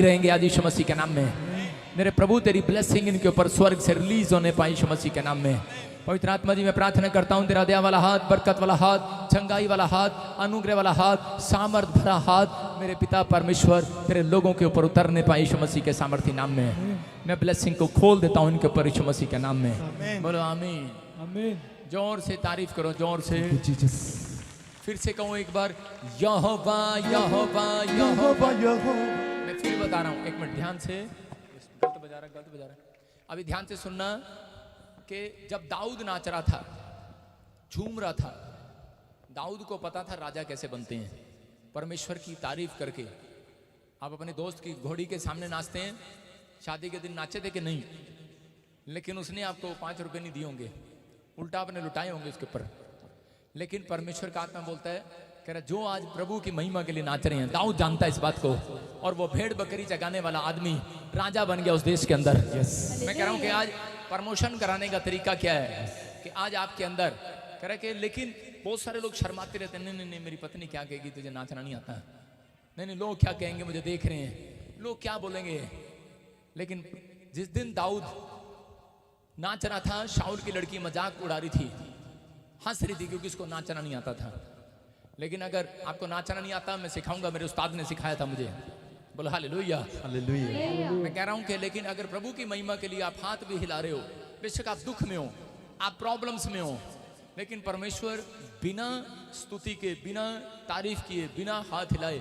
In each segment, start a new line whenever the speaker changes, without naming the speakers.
रहेंगे आज यीशु मसीह के नाम में। मेरे प्रभु तेरी ब्लेसिंग इनके ऊपर स्वर्ग से रिलीज होने पाए यीशु मसीह के नाम में। पवित्र आत्मा जी मैं प्रार्थना करता हूँ तेरा दया वाला हाथ, बरकत वाला हाथ, चंगाई वाला हाथ, अनुग्रह वाला हाथ, सामर्थ भरा हाथ मेरे पिता परमेश्वर तेरे लोगों के ऊपर उतरने पाए यीशु मसीह के सामर्थ्य नाम में। मैं ब्लेसिंग को खोल देता हूँ इनके ऊपर यीशु मसीह के नाम में। बोलो आमीन आमीन। जोर से तारीफ करो, जोर से। फिर से कहूँ एक बार, यहोवा यहोवा यहोवा यहोवा। मैं फिर बता रहा हूँ, एक मिनट ध्यान से। गलत बजा रहा। अभी ध्यान से सुनना कि जब दाऊद नाच रहा था, झूम रहा था, दाऊद को पता था राजा कैसे बनते हैं, परमेश्वर की तारीफ करके। आप अपने दोस्त की घोड़ी के सामने नाचते हैं, शादी के दिन नाचे थे कि नहीं, लेकिन उसने आपको 5 रुपए नहीं दिए होंगे, उल्टा आपने लुटाए होंगे उसके ऊपर। लेकिन परमेश्वर का आत्मा बोलता है, कह रहा जो आज प्रभु की महिमा के लिए नाच रहे हैं, दाऊद जानता है इस बात को, और वो भेड़ बकरी जगाने वाला आदमी राजा बन गया उस देश के अंदर। मैं कह रहा हूं कि आज प्रमोशन कराने का तरीका क्या है कि आज आपके अंदर कह रहा कि, लेकिन बहुत सारे लोग शर्माते रहते हैं, नहीं नहीं मेरी पत्नी क्या कहेगी, तुझे नाचना नहीं आता, नहीं लोग क्या कहेंगे, मुझे देख रहे हैं, लोग क्या बोलेंगे। लेकिन जिस दिन दाऊद नाच रहा था, शाऊल की लड़की मजाक उड़ा रही थी, हंस रही थी क्योंकि उसको नाचना नहीं आता था। लेकिन अगर आपको नाचना नहीं आता, मैं सिखाऊंगा, मेरे उस्ताद ने सिखाया था मुझे। बोलो हालेलुया हालेलुया। मैं कह रहा हूं कि लेकिन अगर प्रभु की महिमा के लिए आप हाथ भी हिला रहे हो, बेशक आप दुख में हो, आप प्रॉब्लम्स में हो, लेकिन परमेश्वर बिना स्तुति के, बिना तारीफ किए, बिना हाथ हिलाए,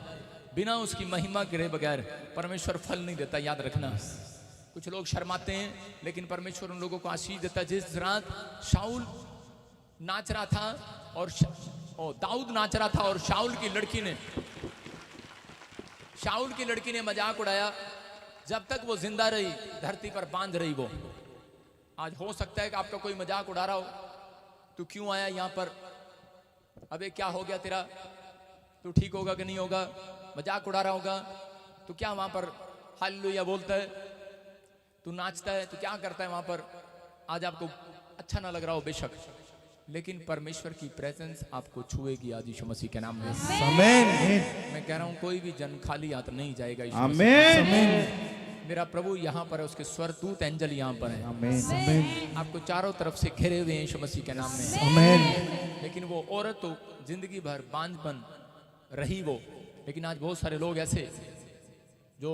बिना उसकी महिमा करे बगैर परमेश्वर फल नहीं देता, याद रखना। कुछ लोग शर्माते हैं, लेकिन परमेश्वर उन लोगों को आशीष देता। जिस रात शाऊल नाच रहा था और दाऊद नाच रहा था और शाऊल की लड़की ने मजाक उड़ाया, जब तक वो जिंदा रही धरती पर बांध रही वो। आज हो सकता है कि आपका कोई मजाक उड़ा रहा हो, तू क्यों आया यहाँ पर, अबे क्या हो गया तेरा, तू ठीक होगा कि नहीं होगा, मजाक उड़ा रहा होगा, तू क्या वहां पर हालेलुया बोलता है, तू नाचता है, तू क्या करता है वहां पर। आज आपको अच्छा ना लग रहा हो बेशक, लेकिन परमेश्वर की प्रेजेंस आपको छुएगी आज यीशु मसीह के नाम में। आमीन। मैं कह रहा हूं कोई भी जन खाली हाथ नहीं जाएगा। आमीन। मेरा प्रभु यहाँ पर है, उसके स्वरदूत एंजल यहाँ पर है। आमीन। आपको चारों तरफ से घेरे हुए हैं यीशु मसीह के नाम में। आमीन। लेकिन वो औरत तो जिंदगी भर बांझपन रही वो, लेकिन आज बहुत सारे लोग ऐसे जो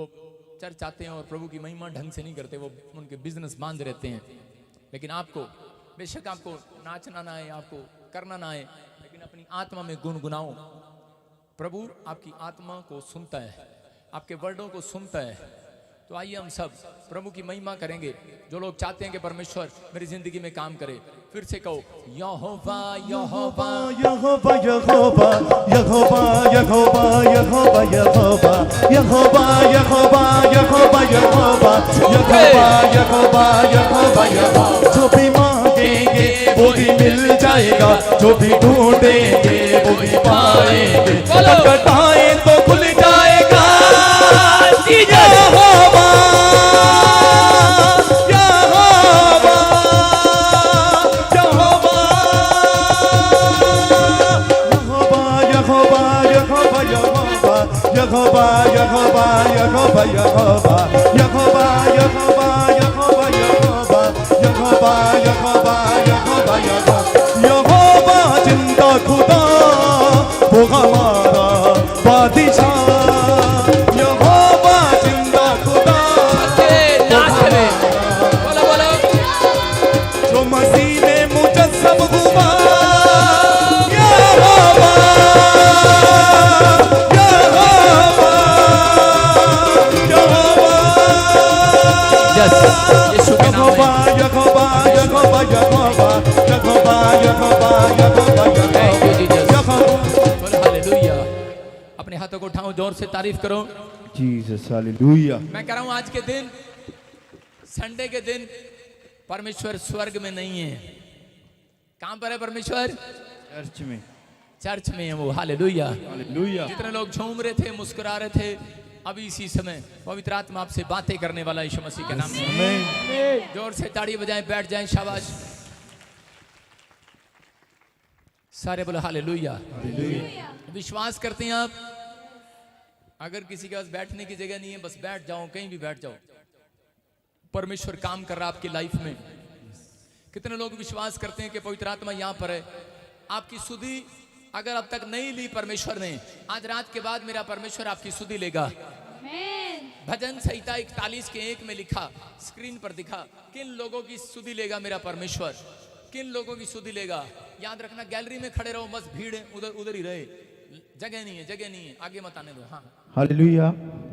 चर्च आते हैं और प्रभु की महिमा ढंग से नहीं करते, वो उनके बिजनेस बांध रहते हैं। लेकिन आपको बेशक आपको नाचना ना आए, आपको करना ना आए, लेकिन अपनी आत्मा में गुनगुनाओ। प्रभु आपकी आत्मा को सुनता है, आपके वर्डों को सुनता है। तो आइए हम सब प्रभु की महिमा करेंगे। जो लोग चाहते हैं कि परमेश्वर मेरी जिंदगी में काम करे, फिर से कहो यहोवा यहोवा यहोवा यहोवा यहोवा यहोवा यहोवा यहोवा यहोवा यहोवा यहोवा यहोवा यहोवा यहोवा यहोवा। जो भी मांगेंगे वो भी मिल जाएगा, जो भी ढूंढेंगे वो भी पाएंगे, खटखटाएं तो खुल जाएगा। यहोवा यहोवा यहोवा यहोवा यहोवा यहोवा यहोवा यहोवा यहोवा यहोवा यहोवा यहोवा यहोवा यहोवा यहोवा यहोवा यहोवा यहोवा यहोवा जिंदा खुदा वो हमारा बादशाह। यहोवा जिंदा खुदा बोलो बोलो, जो मसीह में मुजस्सम हुआ। यहोवा यहोवा यहोवा यीशु के नाम में। यहोवा यहोवा यहोवा यहोवा यहोवा यहोवा यहोवा। हालेलुया। अपने हाथों को उठाओ, जोर से तारीफ करो जीसस। हालेलुया। मैं कह रहा हूं आज के दिन, संडे के दिन परमेश्वर स्वर्ग में नहीं है। कहां पर है परमेश्वर? चर्च में। चर्च में है वो। Hallelujah hallelujah. जितने लोग झूम रहे थे, मुस्कुरा रहे थे, अभी इसी समय पवित्र आत्मा आपसे बातें करने वाला यीशु मसीह के नाम में। जोर से ताड़ी बजाएं, बैठ जाएं, शाबाश। सारे बोलो हालेलुया। विश्वास करते हैं आप अगर किसी के पास बैठने की जगह नहीं है, बस बैठ जाओ, कहीं भी बैठ जाओ, परमेश्वर काम कर रहा है आपकी लाइफ में। कितने लोग विश्वास करते हैं कि पवित्र आत्मा यहाँ पर है। आपकी सुधि अगर अब तक नहीं ली परमेश्वर ने, आज रात के बाद मेरा परमेश्वर आपकी सुधि लेगा। भजन संहिता 41 के 1 में लिखा, स्क्रीन पर दिखा, किन लोगों की सुधि लेगा मेरा परमेश्वर, किन लोगों की सुधि लेगा। याद रखना, गैलरी में खड़े रहो, बस भीड़ है, उधर उधर ही रहे, जगह नहीं है, जगह नहीं है, आगे मत आने दो। हाँ
हालेलुया।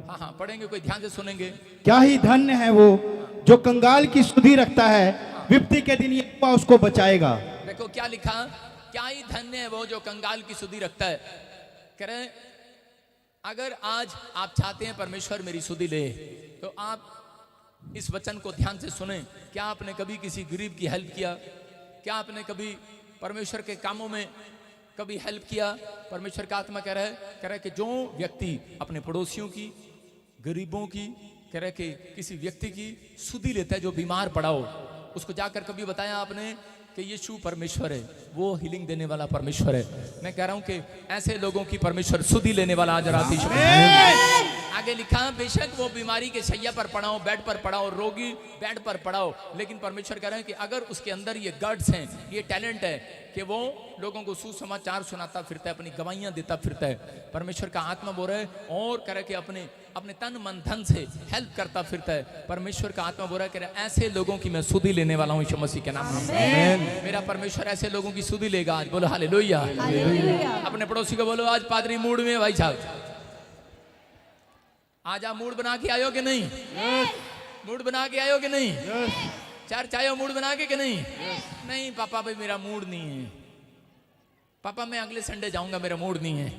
हाँ हाँ, पढ़ेंगे, कोई ध्यान से सुनेंगे।
क्या ही धन्य है वो जो कंगाल की सुधि रखता है, विपत्ति के दिन यहोवा उसको बचाएगा।
देखो क्या लिखा, क्या ही धन्य है वो जो कंगाल की सुधि रखता है। कह रहे हैं, अगर आज आप चाहते हैं परमेश्वर मेरी सुधि ले, तो आप इस वचन को ध्यान से सुने। क्या आपने कभी किसी गरीब की हेल्प किया? क्या आपने कभी परमेश्वर के कामों में कभी हेल्प किया? परमेश्वर का आत्मा कह रहा है कि जो व्यक्ति अपने पड़ोसियों की, गरीबों की, कह रहा है कि किसी व्यक्ति की सुधि लेता है, जो बीमार पड़ा हो, उसको जाकर कभी बताया आपने कि यीशु परमेश्वर है, वो हीलिंग देने वाला परमेश्वर है। मैं कह रहा हूं कि ऐसे लोगों की परमेश्वर सुधि लेने वाला आज रात ही। आगे लिखा, बेशक वो बीमारी के शैया पर पड़ा हो, बेड पर पड़ा हो, रोगी बेड पर पड़ा हो, लेकिन परमेश्वर कह रहे हैं कि अगर उसके अंदर ये गट्स हैं, ये टैलेंट है कि वो लोगों को सुसमाचार सुनाता फिरता है, अपनी गवाहियां देता फिरता है, परमेश्वर का आत्मा बोल रहा है, और कह रहा है कि अपने तन मन धन से हेल्प करता फिरता है, परमेश्वर का आत्मा बोल रहा है, कह रहा है ऐसे लोगों की मैं सुधि लेने वाला हूं यीशु मसीह के नाम में। मेरा परमेश्वर ऐसे लोगों की सुधि लेगा आज। बोलो हालेलुया। अपने पड़ोसी को बोलो, आज पादरी मूड में है भाई साहब, आज आप मूड बना के आयो कि नहीं? मूड बना के आयो कि नहीं? चर्च आयो मूड बना के कि नहीं? नहीं पापा भाई मेरा मूड नहीं है, पापा मैं अगले संडे जाऊंगा, मेरा मूड नहीं है।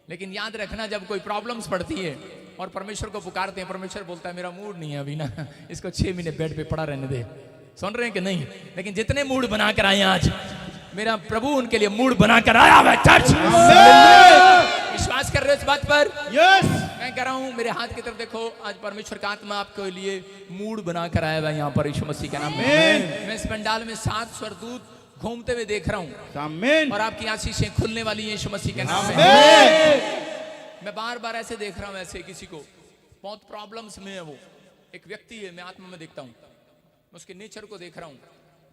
लेकिन याद रखना, जब कोई प्रॉब्लम्स पड़ती है और परमेश्वर को पुकारते हैं, परमेश्वर बोलता है मेरा मूड नहीं है अभी ना, इसको 6 महीने बेड पे पड़ा रहने दे। सुन रहे हैं कि नहीं? लेकिन जितने मूड बना कर आए आज, मेरा प्रभु उनके लिए मूड बना कर आया है। चर्च विश्वास कर रहे हो इस बात पर?
यस।
मैं कह रहा हूं, मेरे हाथ की तरफ देखो, आज परमेश्वर का आत्मा आपके लिए मूड बना कर आया है यहाँ पर यीशु मसीह के नाम में। मैं इस पंडाल में 7 स्वर्गदूत घूमते हुए देख रहा हूँ, और आपकी आशीषें खुलने वाली हैं यीशु मसीह के नाम में। मैं बार बार ऐसे देख रहा हूँ, ऐसे किसी को बहुत प्रॉब्लम्स में है, वो एक व्यक्ति है, मैं आत्मा में देखता हूँ, मैं उसके नेचर को देख रहा हूँ,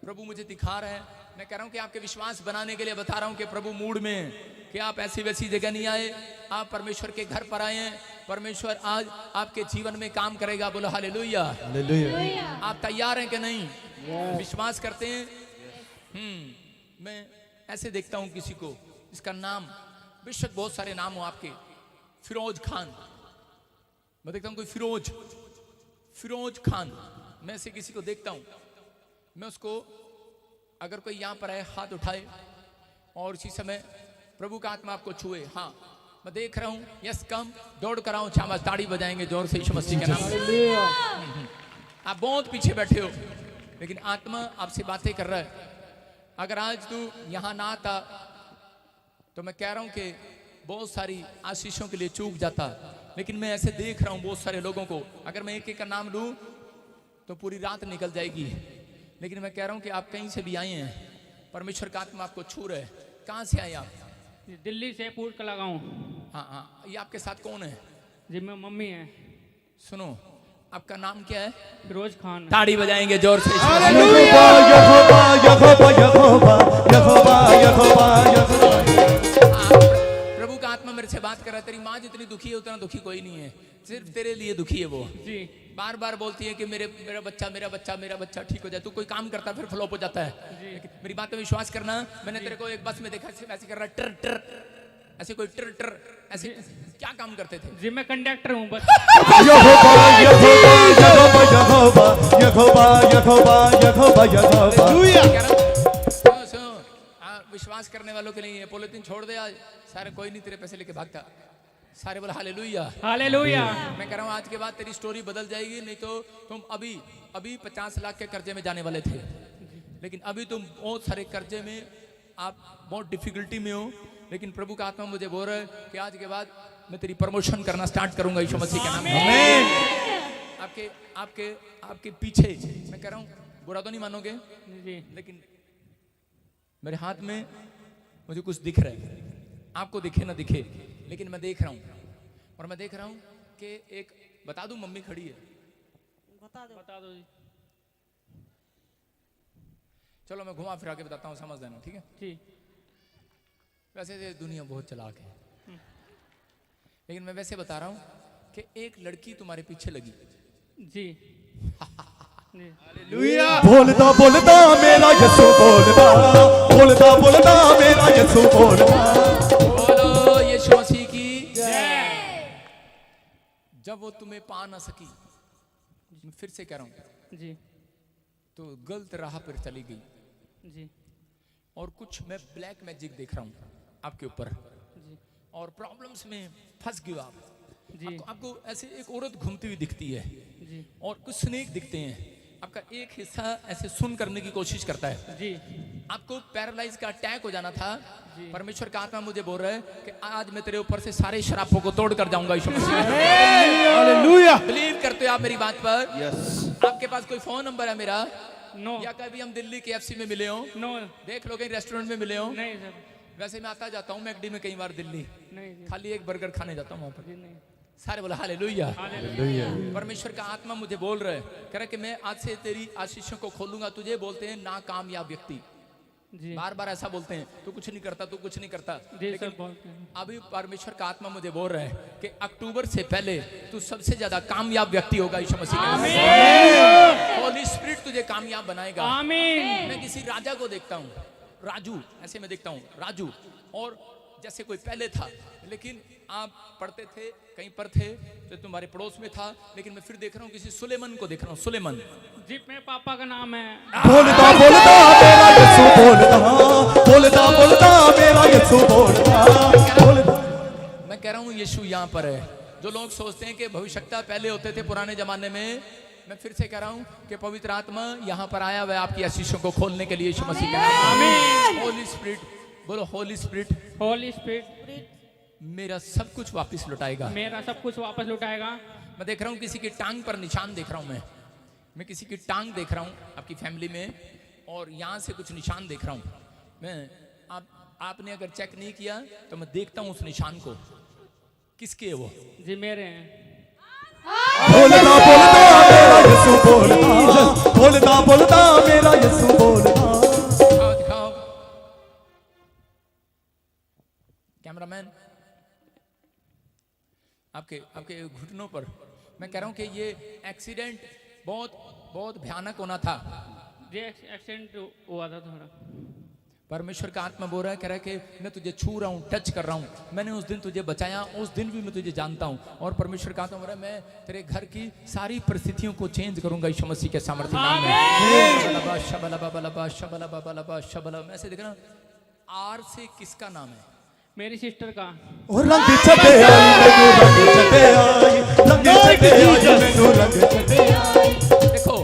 प्रभु मुझे दिखा रहा है। मैं कह रहा हूँ कि आपके विश्वास बनाने के लिए बता रहा हूँ कि प्रभु मूड में है, कि आप ऐसी वैसी जगह नहीं आए, आप परमेश्वर के घर पर आए हैं। परमेश्वर आज आपके जीवन में काम करेगा। बोलो हालेलुया। आप तैयार हैं कि नहीं? विश्वास करते हैं? मैं ऐसे देखता हूँ किसी को, इसका नाम, बेशक बहुत सारे नाम हो आपके, फिरोज खान, मैं देखता हूँ कोई फिरोज खान, मैं ऐसे किसी को देखता हूँ, मैं उसको, अगर कोई यहाँ पर आए हाथ उठाए और इसी समय प्रभु का आत्मा आपको छुए, हाँ मैं देख रहा हूँ, यस कम, दौड़ कर आऊँ, शाबाश, ताड़ी बजाएंगे जोर से यीशु मसीह के नाम। आप बहुत पीछे बैठे हो, लेकिन आत्मा आपसे बातें कर रहा है। अगर आज तू यहाँ ना आता तो मैं कह रहा हूँ कि बहुत सारी आशीषों के लिए चूक जाता, लेकिन मैं ऐसे देख रहा हूँ बहुत सारे लोगों को, अगर मैं एक एक का नाम लूँ तो पूरी रात निकल जाएगी। लेकिन मैं कह रहा हूँ कि आप कहीं से भी आए हैं, परमेश्वर का आत्मा आपको छू रहे। कहाँ से आए आप?
दिल्ली से पूर्व का लगाऊं।
हाँ हाँ, ये आपके साथ कौन है?
जी मैं मम्मी है।
सुनो, आपका नाम क्या है?
फिरोज खान।
ताड़ी बजाएंगे जोर से। प्रभु का आत्मा मेरे से बात कर रहा है, तेरी माँ जितनी दुखी है उतना दुखी कोई नहीं है, सिर्फ तेरे लिए दुखी है वो।
जी
बार बार बोलती है कि मेरा बच्चा ठीक हो जाए। तू कोई काम करता फिर फ्लॉप हो जाता है। मेरी बात पे विश्वास करना, मैंने तेरे को एक बस में देखा ऐसे कर रहा, टर टर ऐसे, कोई टर टर ऐसे, क्या काम करते थे?
जी मैं कंडक्टर हूँ बस। विश्वास करने वालों के लिए पॉलिथीन छोड़ दे आज, सारे कोई नहीं तेरे पैसे लेके भागता, सारे बोला हालेलुया हालेलुया।
मैं कह रहा हूँ आज के बाद तेरी स्टोरी बदल जाएगी। नहीं तो तुम अभी 50 लाख के कर्जे में जाने वाले थे, लेकिन अभी तुम बहुत सारे कर्जे में, आप बहुत डिफिकल्टी में हो, लेकिन प्रभु का आत्मा मुझे बोल रहा है कि आज के बाद मैं तेरी प्रमोशन करना स्टार्ट करूंगा यीशु मसीह के नाम में। आपके पीछे, मैं कह रहा हूँ बुरा तो नहीं मानोगे
जी,
लेकिन मेरे हाथ में मुझे कुछ दिख रहा है, आपको दिखे ना दिखे, लेकिन मैं देख रहा हूँ
और मैं देख रहा हूं कि एक बता दूं मम्मी खड़ी है,
बता दो जी।
चलो मैं घुमा फिरा के बताता हूं, समझ लेना, ठीक है।
जी
वैसे ये दुनिया बहुत चालाक है, लेकिन मैं वैसे बता रहा हूं कि एक लड़की तुम्हारे पीछे लगी।
जी जी
बोलता बोलता मेरा यीशु बोलता, बोलता बोलता मेरा यीशु बोलता।
बोलो यीशु मसीह की
जय।
जब वो तुम्हें पा ना सकी, मैं फिर से कह रहा हूं,
जी
तो गलत राह पर चली गई।
जी
और कुछ मैं ब्लैक मैजिक देख रहा हूं आपके ऊपर,
जी
और प्रॉब्लम्स में फंस गए आप।
जी
आपको ऐसे एक औरत घूमती हुई दिखती है,
जी
और कुछ स्नेक दिखते हैं। आपका एक हिस्सा ऐसे सुन करने की कोशिश करता है।
जी
आपको पैरालाइज का अटैक हो जाना था।
जी।
परमेश्वर का आत्मा मुझे बोल रहा है कि आज मैं तेरे ऊपर से सारे शरापों को तोड़ कर जाऊंगा यीशु मसीह।
हालेलुया।
बिलीव करते हो आप मेरी बात पर?
यस।
आपके पास कोई फोन नंबर है मेरा,
नो
या कभी हम दिल्ली KFC में मिले हो,
नो
देख लो कहीं रेस्टोरेंट में मिले हो?
नहीं सर,
वैसे मैं आता जाता हूँ मैकडी में कई बार दिल्ली,
नहीं जी
खाली एक बर्गर खाने जाता हूँ वहां पर।
जी नहीं।
सारे बोला हालेलुया।
हालेलुया।
परमेश्वर का आत्मा मुझे बोल रहा है, कह रहा है कि मैं आज से तेरी आशीषों को खोलूंगा। तुझे बोलते हैं नाकामयाब व्यक्ति,
जी
बार बार ऐसा बोलते हैं, तू कुछ नहीं करता, तू कुछ नहीं करता।
जी
लेकिन
सर बोलते हैं।
अभी परमेश्वर का आत्मा मुझे बोल रहा है कि अक्टूबर से पहले तू सबसे ज्यादा कामयाब व्यक्ति होगा यीशु मसीह के नाम से। होली स्पिरिट तुझे कामयाब बनाएगा।
आमीन।
मैं किसी राजा को देखता हूँ, राजू, ऐसे मैं देखता हूँ राजू, और जैसे कोई पहले था, लेकिन आप पढ़ते थे कहीं पर थे तो तुम्हारे पड़ोस में था, लेकिन मैं फिर देख रहा हूँ किसी सुलेमान को देख रहा हूँ। सुलेमान
जी मेरे पापा का नाम है।
बोलता बोलता मेरा यीशु बोलता, बोलता बोलता मेरा यीशु बोलता, बोलता।
मैं कह रहा हूँ यीशु यहाँ पर है। जो लोग सोचते हैं कि भविष्यता पहले होते थे पुराने जमाने में, मैं फिर से कह रहा हूँ कि पवित्र आत्मा यहाँ पर आया हुआ है आपकी आशीषों को खोलने के लिए यीशु मसीह के नाम में। होली स्पिरिट, बोलो होली स्पिरिट,
होली स्पिरिट
मेरा सब कुछ वापस लौटाएगा।
मेरा सब कुछ वापस लौटाएगा।
मैं देख रहा हूँ किसी की टांग पर निशान देख रहा हूँ, मैं किसी की टांग देख रहा हूँ आपकी फैमिली में, और यहाँ से कुछ निशान देख रहा हूँ मैं। आपने अगर चेक नहीं किया तो मैं देखता हूँ उस निशान को, किसके है वो?
जी मेरे हैं।
बोलता बोलता मेरा यीशु बोलता, बोलता बोलता मेरा यीशु बोलता।
दिखाओ दिखाओ कैमरामैन, आपके आपके घुटनों पर। मैं कह रहा हूँ कि ये एक्सीडेंट बहुत बहुत भयानक होना था।
जी एक्सीडेंट हुआ था थोड़ा।
परमेश्वर का आत्मा बोल रहा है, कह रहा है कि मैं तुझे छू रहा हूँ, टच कर रहा हूँ। मैंने उस दिन तुझे बचाया, उस दिन भी मैं तुझे जानता हूँ। और परमेश्वर का आत्मा बोल रहा है, मैं तेरे घर की सारी परिस्थितियों को चेंज करूंगा यीशु मसीह के सामर्थ्य नाम में। मैं ऐसे देख रहा हूँ, आर से किसका नाम है?
मेरी सिस्टर का।
और रंग छटे आई मैनू, रंग छटे आई, रंग छटे आई मैनू, रंग छटे आई।
देखो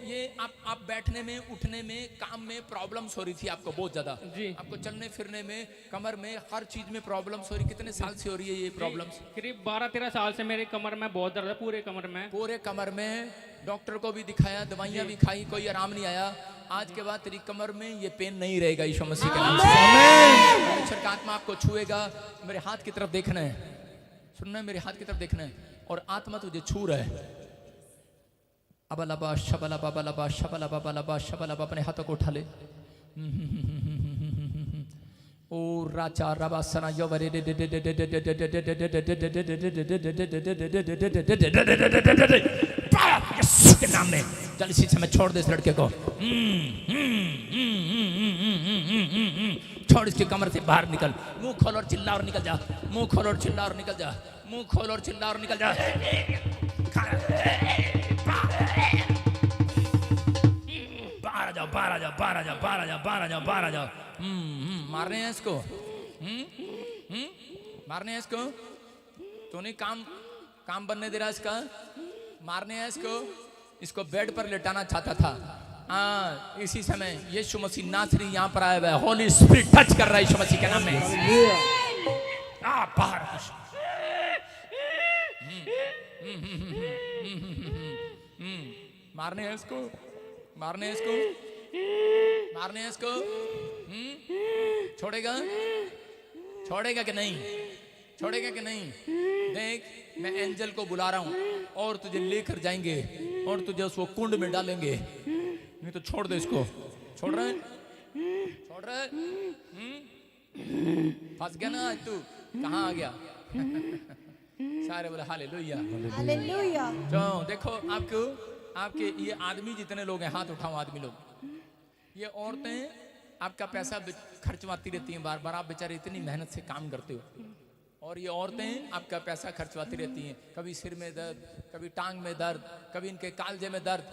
ये आप बैठने में, उठने में, काम में प्रॉब्लम्स हो रही थी आपको बहुत ज्यादा।
जी।
आपको चलने फिरने में, कमर में, हर चीज में प्रॉब्लम्स हो रही। कितने साल से हो रही है ये प्रॉब्लम्स?
करीब 12-13 साल से मेरी कमर में बहुत दर्द है, पूरे कमर में।
पूरे कमर में डॉक्टर को भी दिखाया, दवाइयां भी खाई, कोई आराम नहीं आया। आज के बाद तेरी कमर में ये पेन नहीं रहेगा यीशु मसीह के नाम से। परमेश्वर का आत्मा आपको छुएगा। मेरे हाथ की तरफ देखना है, सुनना है, मेरे हाथ की तरफ देखना है, और आत्मा तुझे छू रहा है। अबलबा शबलबा बलबा शबलबा बलबा शबलबा, अपने हाथों को उठा ले। ओ राजा रबासना योवरे यीशु के नाम में चल इसी समय छोड़ दे इस लड़के को। छोड़ इसकी कमर से बाहर निकल। मुंह खोल और चिल्ला और निकल जा। मुंह खोल और चिल्ला और निकल जा। मुंह खोल और चिल्ला और निकल जा। बाहर आ जाओ, बाहर आ जाओ, बाहर आ जाओ, बाहर आ जाओ, बाहर आ जाओ, बाहर आ जाओ। मारने हैं इसको, मारने हैं इसको। तो नहीं काम बनने दे रहा इसका। मारने हैं इसको। इसको बेड पर लेटाना चाहता था। इसी समय यीशु मसीह नासरी यहाँ पर आया हुआ है। होली स्पिरिट टच कर रहा है यीशु मसीह के नाम में। बाहर मारने हैं इसको, मारने हैं इसको, मारने हैं इसको। छोड़ेगा, छोड़ेगा कि नहीं? छोड़ेगा कि नहीं? देख मैं एंजल को बुला रहा हूँ और तुझे लेकर जाएंगे और तुझे उसको कुंड में डालेंगे। नहीं तो छोड़ दे इसको। छोड़ रहे छोड़ रहे फंस गया ना आज तू, कहाँ आ गया? सारे बोले हालेलुया
हालेलुया।
जो देखो आपको आपके ये आदमी जितने लोग हैं, हाथ उठाओ आदमी लोग। ये औरतें आपका पैसा खर्चवाती रहती हैं बार बार, आप बेचारे इतनी मेहनत से काम करते हो और ये औरतें आपका पैसा खर्चवाती रहती हैं। कभी सिर में दर्द, कभी टांग में दर्द, कभी इनके कालजे में दर्द,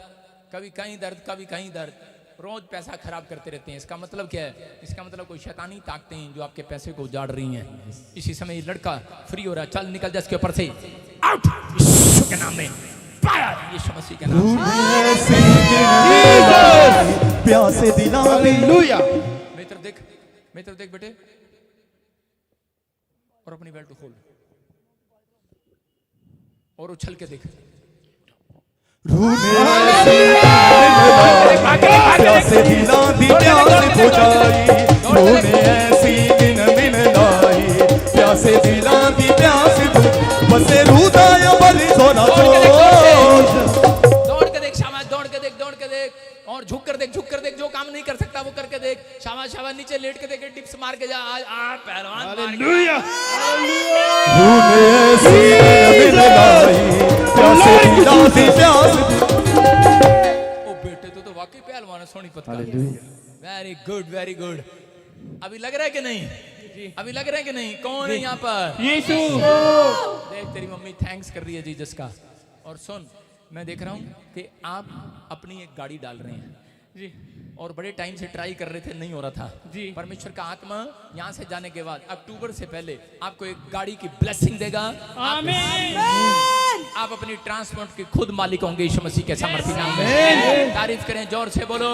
कभी कहीं दर्द, कभी कहीं दर्द, रोज पैसा खराब करते रहते हैं। इसका मतलब क्या है? इसका मतलब कोई शैतानी ताकतें हैं जो आपके पैसे को उजाड़ रही हैं। इसी समय ये लड़का फ्री हो रहा है, चल निकल जा इसके ऊपर से, आउट यीशु के नाम में, फायर यीशु मसीह के नाम से।
प्यासे दिला दे
हालेलुया।
मेरी तरफ देख बेटे और अपनी बेल्ट खोल और उछल के देख।
प्यासे दिला दी प्यास बुझाई, तूने ऐसी दिन मिल लाई। प्यासे दिला दी प्यास बसे रूदाया बली सोना
दौड़ के देख शाबाश, दौड़ के देख, दौड़ के देख और झुक कर देख, झुक कर देख। जो काम नहीं कर सकता वो करके देख। शाबाश शाबाश, नीचे लेट के देख, टिप्स मार के जा। आज आ पहलवान
हालेलुया।
तूने ऐसी दिन मिल लाई। प्यासे दिला दी प्यास।
ओ बेटे तू तो वाकई पहलवान है, सोनीपत का। Very good very good. अभी लग रहा है कि नहीं? अभी लग रहा है कि नहीं? कौन है यहाँ पर?
यीशु।
देख तेरी मम्मी थैंक्स कर रही है जीसस का। और सुन, मैं देख रहा हूँ कि आप अपनी एक गाड़ी डाल रहे हैं
जी
और बड़े टाइम से ट्राई कर रहे थे, नहीं हो रहा था।
जी।
परमेश्वर का आत्मा यहाँ से जाने के बाद अक्टूबर से पहले आपको एक गाड़ी की ब्लेसिंग देगा।
आमीन।
आप अपनी ट्रांसपोर्ट के खुद मालिक होंगे यीशु मसीह के सामर्थी नाम में। तारीफ करें, जोर से बोलो।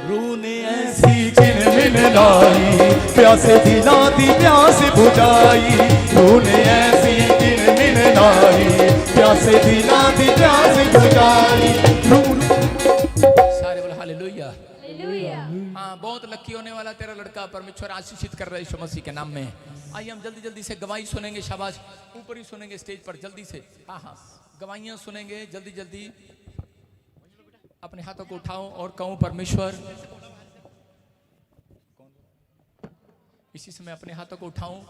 रूह ने
ऐसी दिन मिल लाई। प्यासे दिला दी प्यास बुझाई। तूने ऐसी दिन मिल लाई। प्यासे दिला दी प्यास बुझाई।
सारे बोलो हालेलुया।
हालेलुया।
हाँ, बहुत लकी होने वाला तेरा लड़का। परमेश्वर आशीषित कर रहा है यीशु मसीह के नाम में। आइए हम जल्दी जल्दी से गवाही सुनेंगे। शाबाश, ऊपर ही सुनेंगे स्टेज पर जल्दी से। हाँ हाँ, गवाहियां सुनेंगे जल्दी जल्दी। अपने हाथों को उठाओ और कहूं परमेश्वर। इसी समय अपने हाथों को उठाऊं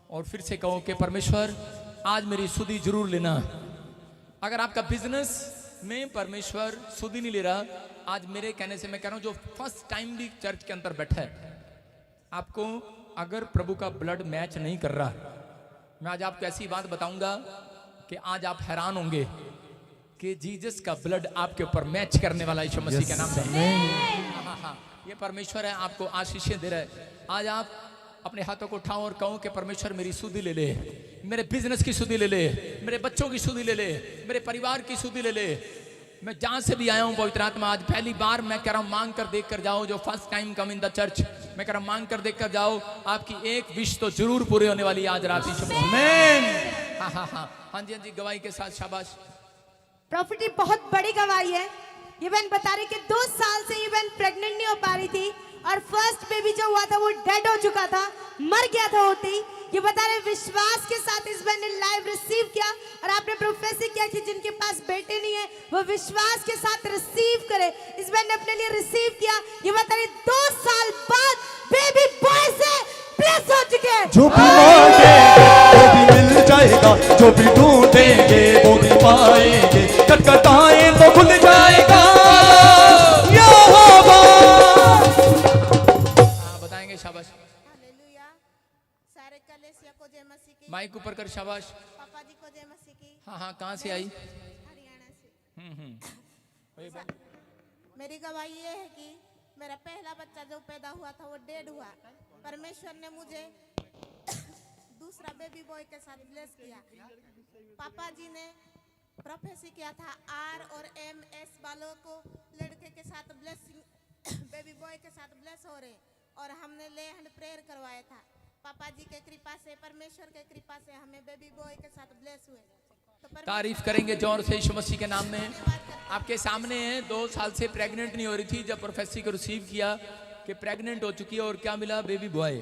और फिर से कहूं कि परमेश्वर आज मेरी सुधि जरूर लेना। अगर आपका बिजनेस में परमेश्वर सुधि नहीं ले रहा, आज मेरे कहने से मैं कह रहा हूं, जो फर्स्ट टाइम भी चर्च के अंदर बैठा है, आपको अगर प्रभु का ब्लड मैच नहीं कर रहा, मैं आज आपको ऐसी बात बताऊंगा कि आज आप हैरान होंगे कि जीसस का ब्लड आपके ऊपर मैच करने वाला यीशु मसीह के नाम में। हाँ, ये परमेश्वर है, आपको आशीषें दे रहा है। आज आप अपने हाथों को उठाओ और कहो कि परमेश्वर मेरी सुधि ले ले, मेरे बिजनेस की सुधि ले ले, मेरे बच्चों की सुधि ले ले, मेरे परिवार की सुधि ले ले। मैं जहां से भी आया हूं पवित्र आत्मा, आज पहली बार मैं कह रहा हूं मांग कर देख कर जाओ। जो first time come in the church, मैं कह रहा हूं मांग कर देख कर जाओ। आपकी एक विश तो जरूर पूरी होने वाली आज रात। आमीन। हाँ जी, गवाही के साथ शाबाश।
प्रॉफिट बहुत बड़ी गवाही है। ये बहन बता रही कि 2 साल से ये बहन प्रेग्नेंट नहीं हो पा रही थी और फर्स्ट बेबी जो हुआ था वो डेड हो चुका था, मर गया था होते ही। ये बता रहे विश्वास के साथ इस बहन ने लाइव रिसीव किया और आपने प्रोफेसी किया कि जिनके पास बेटे नहीं है वो विश्वास के साथ रिसीव करे। इस बहन ने अपने लिए रिसीव किया। ये बता रही 2 साल बाद बेबी बॉय से ब्लेस हो चुके हैं।
जो भी मांगेंगे वो भी मिल जाएगा, जो भी ढूंढेंगे वो भी पाएंगे, खटखटाएं तो खुल जाएगा।
बताएंगे शाबाश।
हालेलुया। सारे कलेसिया को जय मसीह की।
माइक ऊपर कर शाबाश।
पापा जी को जय मसीह की।
हाँ, कहाँ से आई?
हरियाणा से। मेरी गवाही ये है कि मेरा पहला बच्चा जो पैदा हुआ था वो डेड हुआ। परमेश्वर ने मुझे दूसरा बेबी बॉय के साथ ब्लेस किया। पापा जी ने प्रोफेसी किया था R और MS वालों को लड़के के साथ ब्लेसिंग, बेबी बॉय के साथ ब्लेस हो रहे, और हमने ले हैंड प्रेयर करवाया था। पापा जी के कृपा से, परमेश्वर के कृपा से हमें बेबी बॉय के साथ ब्लेस हुए। तो
तारीफ करेंगे जोर से यीशु मसीह के नाम में। आपके सामने है, 2 साल से प्रेग्नेंट नहीं हो रही थी। जब प्रोफेसी को रिसीव किया कि प्रेग्नेंट हो चुकी है और क्या मिला? बेबी बॉय,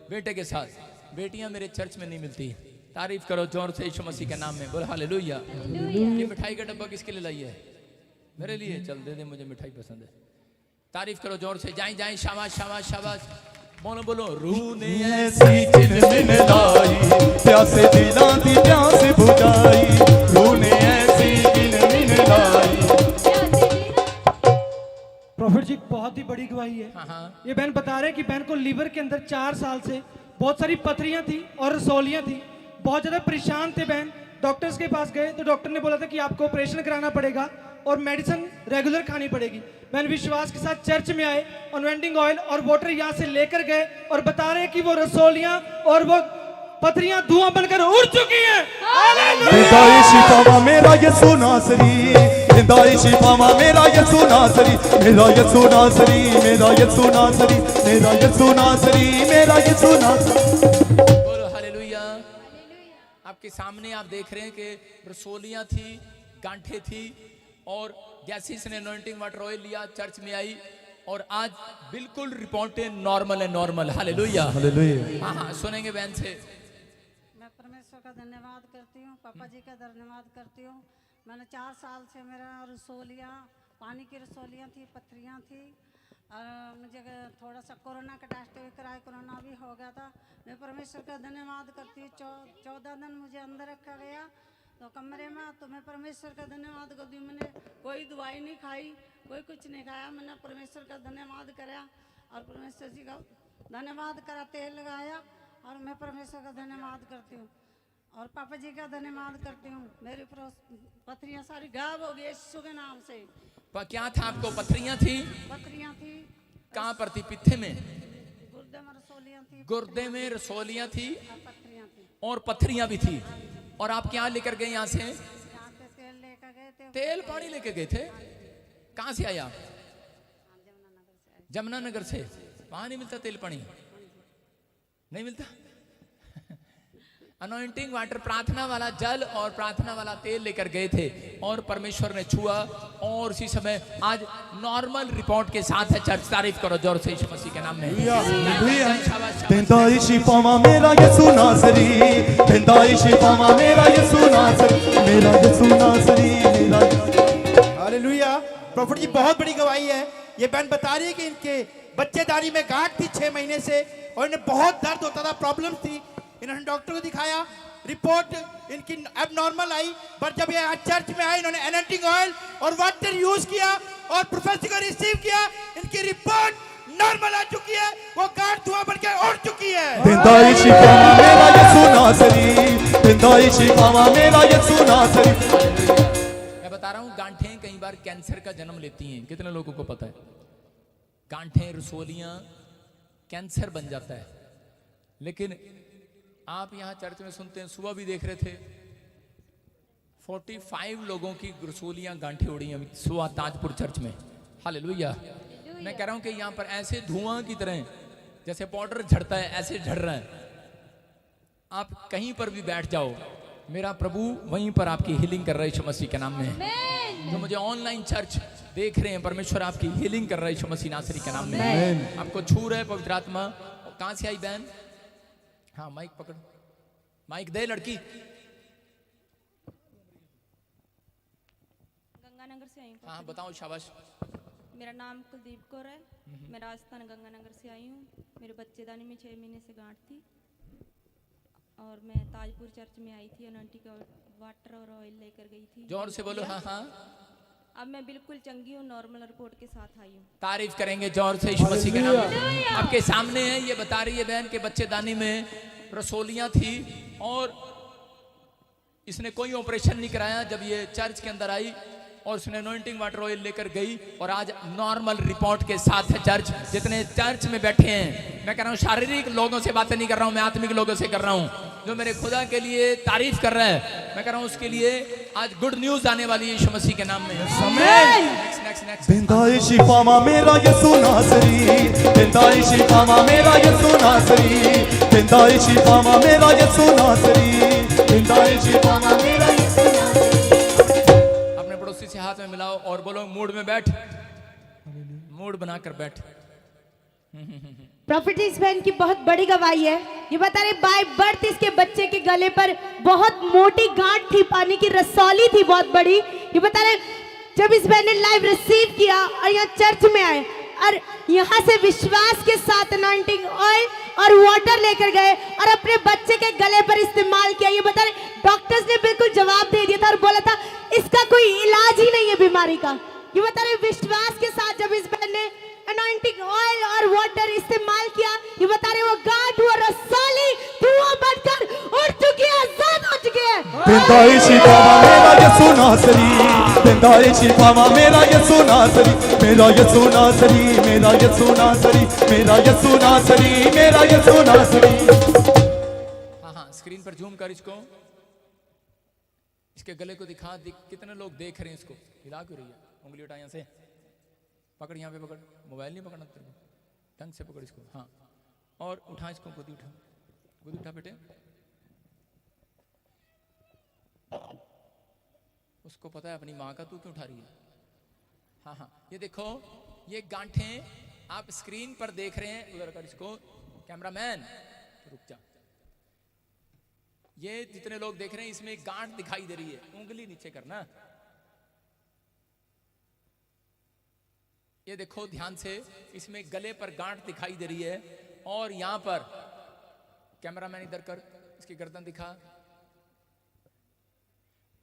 बेटे के साथ। बेटियां मेरे चर्च में नहीं मिलती।
तारीफ करो जोर से यीशु मसीह के नाम में, बोल हालेलुया। ये मिठाई का डब्बा किसके लिए लाई है? मेरे लिए। चल दे दे, मुझे मिठाई पसंद है। तारीफ करो जोर से, जाएं जाएं, शाबाश शाबाश शाबाश। बोलो बोलो, रूह ने
ऐसी किन-मिन लाई, प्यासे दिलां दी प्यास बुझाई, रूह ने ऐसी किन-मिन लाई।
प्रॉफिट जी बहुत ही बड़ी गवाही है।
हाँ हाँ
ये बहन बता रहे हैं कि बहन को लीवर के अंदर 4 साल से बहुत सारी पथरियां थी और रसौलियां थी, बहुत ज्यादा परेशान थे बहन। डॉक्टर्स के पास गए तो डॉक्टर ने बोला था कि आपको ऑपरेशन कराना पड़ेगा और मेडिसिन रेगुलर खानी पड़ेगी। बहन विश्वास के साथ चर्च में आए, अनवेंडिंग ऑयल और वाटर यहाँ से लेकर गए और बता रहे हैं कि वो रसौलियां और वो पथरियां धुआं बनकर उड़ चुकी हैं।
जिंदाई शिफावा मेरा यीशु नासरी, जिंदाई शिफावा मेरा यीशु नासरी, मेरा यीशु नासरी, मेरा यीशु नासरी, मेरा यीशु नासरी, मेरा यीशु नासरी।
बोलो हालेलुया। आपके सामने आप देख रहे हैं कि रसोलियां थी, गांठे थी और गैसिस ने अनॉइंटिंग वाटर ऑयल लिया, चर्च में आई और आज बिल्कुल रिपोर्टें नॉर्मल है, नॉर्मल। Hallelujah
hallelujah.
हाँ हाँ, सुनेंगे बहन से।
मैं परमेश्वर का धन्यवाद करती हूँ, पापा जी का धन्यवाद करती हूँ। मैंने 4 साल से मेरा रसोलियाँ, पानी की रसोलियाँ थी, पथरियाँ थी और मुझे थोड़ा सा कोरोना का टेस्ट भी कराया, कोरोना भी हो गया था। मैं परमेश्वर का धन्यवाद करती हूँ। 14 दिन मुझे अंदर रखा गया तो कमरे में, तो मैं परमेश्वर का धन्यवाद करती हूँ। मैंने कोई दवाई नहीं खाई, कोई कुछ नहीं खाया, मैंने परमेश्वर का धन्यवाद करा और परमेश्वर जी का धन्यवाद करा, तेल लगाया और मैं परमेश्वर का धन्यवाद करती हूँ और पापा जी का धन्यवाद करती हूँ। मेरी पथरियाँ सारी गायब हो गई यीशु के नाम से।
क्या था आपको? पथरियां थी?
पथरियाँ थी।
कहाँ पर थी? पित्ते में?
गुर्दे में रसोलियाँ थी।
गुर्दे में रसोलियां थी
और पथरियाँ थी।
और पथरियां भी थी। और आप क्या लेकर गए यहाँ से?
यहाँ से तेल लेकर गए थे।
तेल पानी लेके गए थे? कहाँ से आया? जमुनानगर से। वहां नहीं मिलता तेल पानी? नहीं मिलता? अनॉइंटिंग वाटर, प्रार्थना वाला जल और प्रार्थना वाला तेल लेकर गए थे और परमेश्वर ने छुआ और उसी समय आज नॉर्मल रिपोर्ट के साथ है चर्च। तारीफ करो जोर से यीशु मसीह के नाम में।
जिंदाई शिफावा मेरा यीशु नासरी, जिंदाई शिफावा मेरा यीशु नासरी, मेरा यीशु नासरी, मेरा।
हालेलुया। प्रॉफिट जी बहुत बड़ी गवाही है। ये बहन बता रही है कि इनके बच्चेदानी में गांठ थी 6 महीने से और इन्हें बहुत दर्द होता था, प्रॉब्लम थी। इन्होंने डॉक्टर को दिखाया, रिपोर्ट इनकी अब नॉर्मल आई, पर जब ये आज चर्च में आए इन्होंने एनॉइंटिंग ऑयल और वाटर यूज किया और प्रोफेसर को रिसीव किया, इनकी रिपोर्ट नॉर्मल आ चुकी है, वो गांठ धुआं बन के उड़ चुकी है।
जिंदाई शिफावा मेरा यीशु नासरी, जिंदाई शिफावा मेरा यीशु नासरी।
मैं बता रहा हूँ, गांठें कई बार कैंसर का जन्म लेती हैं। कितने लोगों को पता है? गांठें, रसोलियां, कैंसर बन जाता है। लेकिन आप यहाँ चर्च में सुनते हैं, सुबह भी देख रहे थे 45 लोगों की रसोलियां, गांठें उड़ी हैं सुबह ताजपुर चर्च में। हालेलुया। मैं कह रहा हूँ कि यहाँ पर ऐसे धुआं की तरह जैसे पाउडर झड़ता है, ऐसे झड़ रहा है। आप कहीं पर भी बैठ जाओ, मेरा प्रभु वहीं पर आपकी हीलिंग कर रहा है यीशु मसीह के नाम में। जो मुझे ऑनलाइन चर्च देख रहे हैं, परमेश्वर आपकी हीलिंग कर रहा है यीशु मसीह नासरी के नाम में। आपको छू रहा है पवित्र आत्मा। कहाँ से आई बहन? हाँ माइक पकड़, माइक दे लड़की।
गंगानगर से आई हूँ।
हाँ बताओ, शाबाश।
मेरा नाम कुलदीप कौर है। मैं राजस्थान गंगानगर से आई हूँ। मेरे बच्चेदानी में 6 महीने से गांठ थी और मैं ताजपुर चर्च में आई थी, अनॉइंटिंग वाटर और ऑयल लेकर गई थी।
जोर से बोलो। हाँ हाँ।
अब मैं बिल्कुल चंगी हूँ, नॉर्मल रिपोर्ट के साथ आई हूँ।
तारीफ करेंगे जोर से यीशु मसीह के नाम में। आपके सामने है, ये बता रही है बहन के बच्चेदानी में रसोलियां थी और इसने कोई ऑपरेशन नहीं कराया। जब ये चर्च के अंदर आई और उसने अनॉइंटिंग वाटर ऑयल लेकर गई और आज नॉर्मल रिपोर्ट के साथ है चर्च। जितने चर्च में बैठे हैं, मैं कह रहा हूँ शारीरिक लोगों से बातें नहीं कर रहा हूँ, मैं आत्मिक लोगों से कर रहा हूँ जो मेरे खुदा के लिए तारीफ कर रहा है। मैं कह रहा हूँ उसके लिए आज गुड न्यूज आने वाली है यीशु मसीह के नाम में। नेक्स्ट।
जिंदाई शिफावा मेरा यीशु नासरी, जिंदाई शिफावा मेरा यीशु नासरी, जिंदाई शिफावा मेरा यीशु नासरी, जिंदाई शिफावा मेरा यीशु नासरी।
अपने पड़ोसी से हाथ में मिलाओ और बोलो मूड में बैठ, मूड बनाकर बैठ।
प्रॉफिट इस बहन की बहुत बड़ी गवाही है। ये बता रहे बाय बर्थ इसके बच्चे के गले पर बहुत मोटी गांठ थी, पानी की रसौली थी बहुत बड़ी। ये बता रहे जब इस बहन ने लाइव रिसीव किया और यहाँ चर्च में आए और यहाँ से विश्वास के साथ अनॉइंटिंग ऑयल और वाटर लेकर गए और अपने बच्चे के गले पर इस्तेमाल किया। ये बता रहे डॉक्टर्स ने बिल्कुल जवाब दे दिया था और बोला था इसका कोई इलाज ही नहीं है बीमारी का। ये बता रहे विश्वास के साथ जब इस बहन ने अनॉइंटिंग ऑयल और वाटर इस्तेमाल किया, ये बता रहे वो गांठ और रसौली धुआं बनकर उड़ चुकी है, आजाद हो चुकी है।
बिंदाई शिफावा मेरा यसू नासरी, बिंदाई शिफावा मेरा यसू नासरी, मेरा यसू नासरी, मेरा यसू नासरी, मेरा यसू नासरी, मेरा यसू नासरी।
हाँ हाँ, स्क्रीन पर जूम कर इसको, इसके गले को दिखा। कितने लोग देख रहे हैं इसको? हिला क्यों रही है? उंगली उठा यहाँ से, पकड़, यहाँ पे पकड़, मोबाइल नहीं पकड़ना तेरे को, ढंग से पकड़ इसको। हाँ, और उठा इसको, गोदी उठा, गोदी उठा बेटे। उसको पता है अपनी माँ का, तू क्यों उठा रही है? हाँ हाँ, ये देखो, ये गांठें आप स्क्रीन पर देख रहे हैं। उधर कर इसको, कैमरामैन रुक जा। ये जितने लोग देख रहे हैं इसमें एक गांठ दिखाई दे रही है, उंगली नीचे करना। ये देखो ध्यान से, इसमें गले पर गांठ दिखाई दे रही है और यहां पर कैमरामैन इधर कर, इसकी गर्दन दिखा।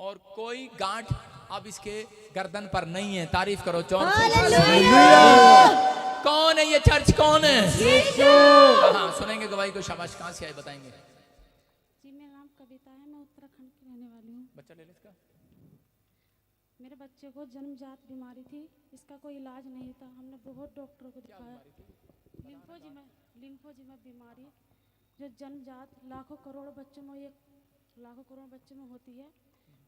और कोई गांठ अब इसके गर्दन पर नहीं है। तारीफ करो जॉन। कौन है ये चर्च? कौन है? हाँ, सुनेंगे गवाही को। शाबाश। कहां से आए बताएंगे?
जी, मेरा नाम कविता है, मैं उत्तराखंड की रहने वाली हूँ।
बच्चा ले ले इसका।
मेरे बच्चे को जन्मजात बीमारी थी, इसका कोई इलाज नहीं था। हमने बहुत डॉक्टरों को दिखाया। लिम्फोजिमा बीमारी जो जन्मजात लाखों करोड़ बच्चों में होती है,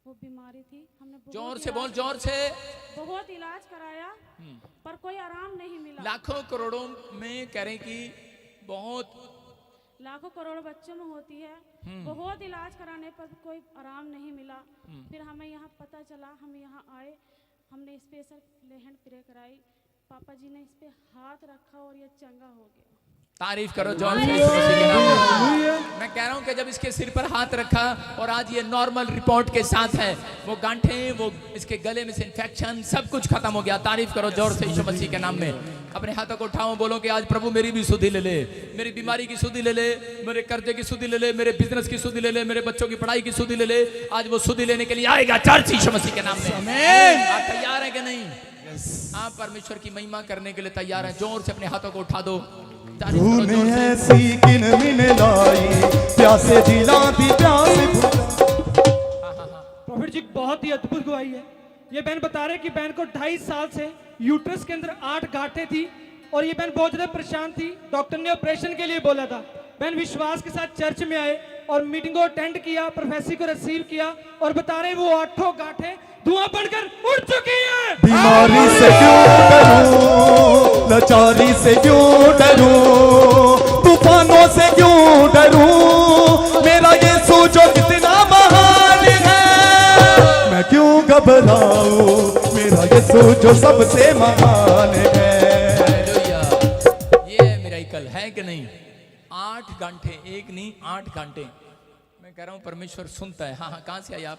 वो बीमारी थी। हमने
जोर से बोल, जोर से।
बहुत इलाज कराया पर कोई आराम नहीं मिला।
लाखों करोड़ों में कह रहे कि बहुत
लाखों करोड़ बच्चों में होती है। बहुत इलाज कराने पर कोई आराम नहीं मिला। फिर हमें यहाँ पता चला, हम यहाँ आए, हमने स्पेशल लेहन प्रे कराई, पापा जी ने इस पे हाथ रखा और ये चंगा हो गया।
तारीफ करो जॉन से यीशु मसीह के नाम में। मैं कह रहा हूँ कि जब इसके सिर पर हाथ रखा और आज ये नॉर्मल रिपोर्ट के साथ है, वो गांठें, वो इसके गले में से इन्फेक्शन सब कुछ खत्म हो गया। तारीफ करो जोर से यीशु मसीह के नाम में। अपने हाथों को उठाओ, बोलो कि आज प्रभु मेरी भी सुधि ले ले, मेरी बीमारी की सुधि ले ले, मेरे कर्जे की सुधि ले ले, मेरे बिजनेस की सुधि ले ले, मेरे बच्चों की पढ़ाई की सुधि ले ले। आज वो सुधि लेने के लिए आएगा चर्च यीशु मसीह के नाम में। आप तैयार हैं कि नहीं? आप परमेश्वर की महिमा करने के लिए तैयार हैं? जोर से अपने हाथों को उठा दो।
तूने ऐसी किन मिन लाई, प्यासे दिला दी प्यासे
प्रॉफिट जी बहुत ही अद्भुत गवाही है। ये बहन बता रहे कि बहन को 2.5 साल से यूट्रस के अंदर 8 गांठें थी और ये बहन बहुत ज्यादा परेशान थी। डॉक्टर ने ऑपरेशन के लिए बोला था। बहन विश्वास के साथ चर्च में आए और मीटिंग को अटेंड किया, प्रोफेसी को रिसीव किया और बता रहे वो 8 गांठें धुआं बनकर उड़ चुकी है।
बीमारी से क्यों डरूं, लाचारी से क्यों डरूं, तूफानों से क्यों डरूं, मेरा यीशु जो कितना महान है, मैं क्यों घबराऊं, मेरा यीशु जो सबसे महान है।
ये मिरेकल है कि नहीं? 8 घंटे, एक नहीं 8 घंटे। मैं कह रहा हूँ परमेश्वर सुनता है। हाँ हाँ, कहाँ से आए आप?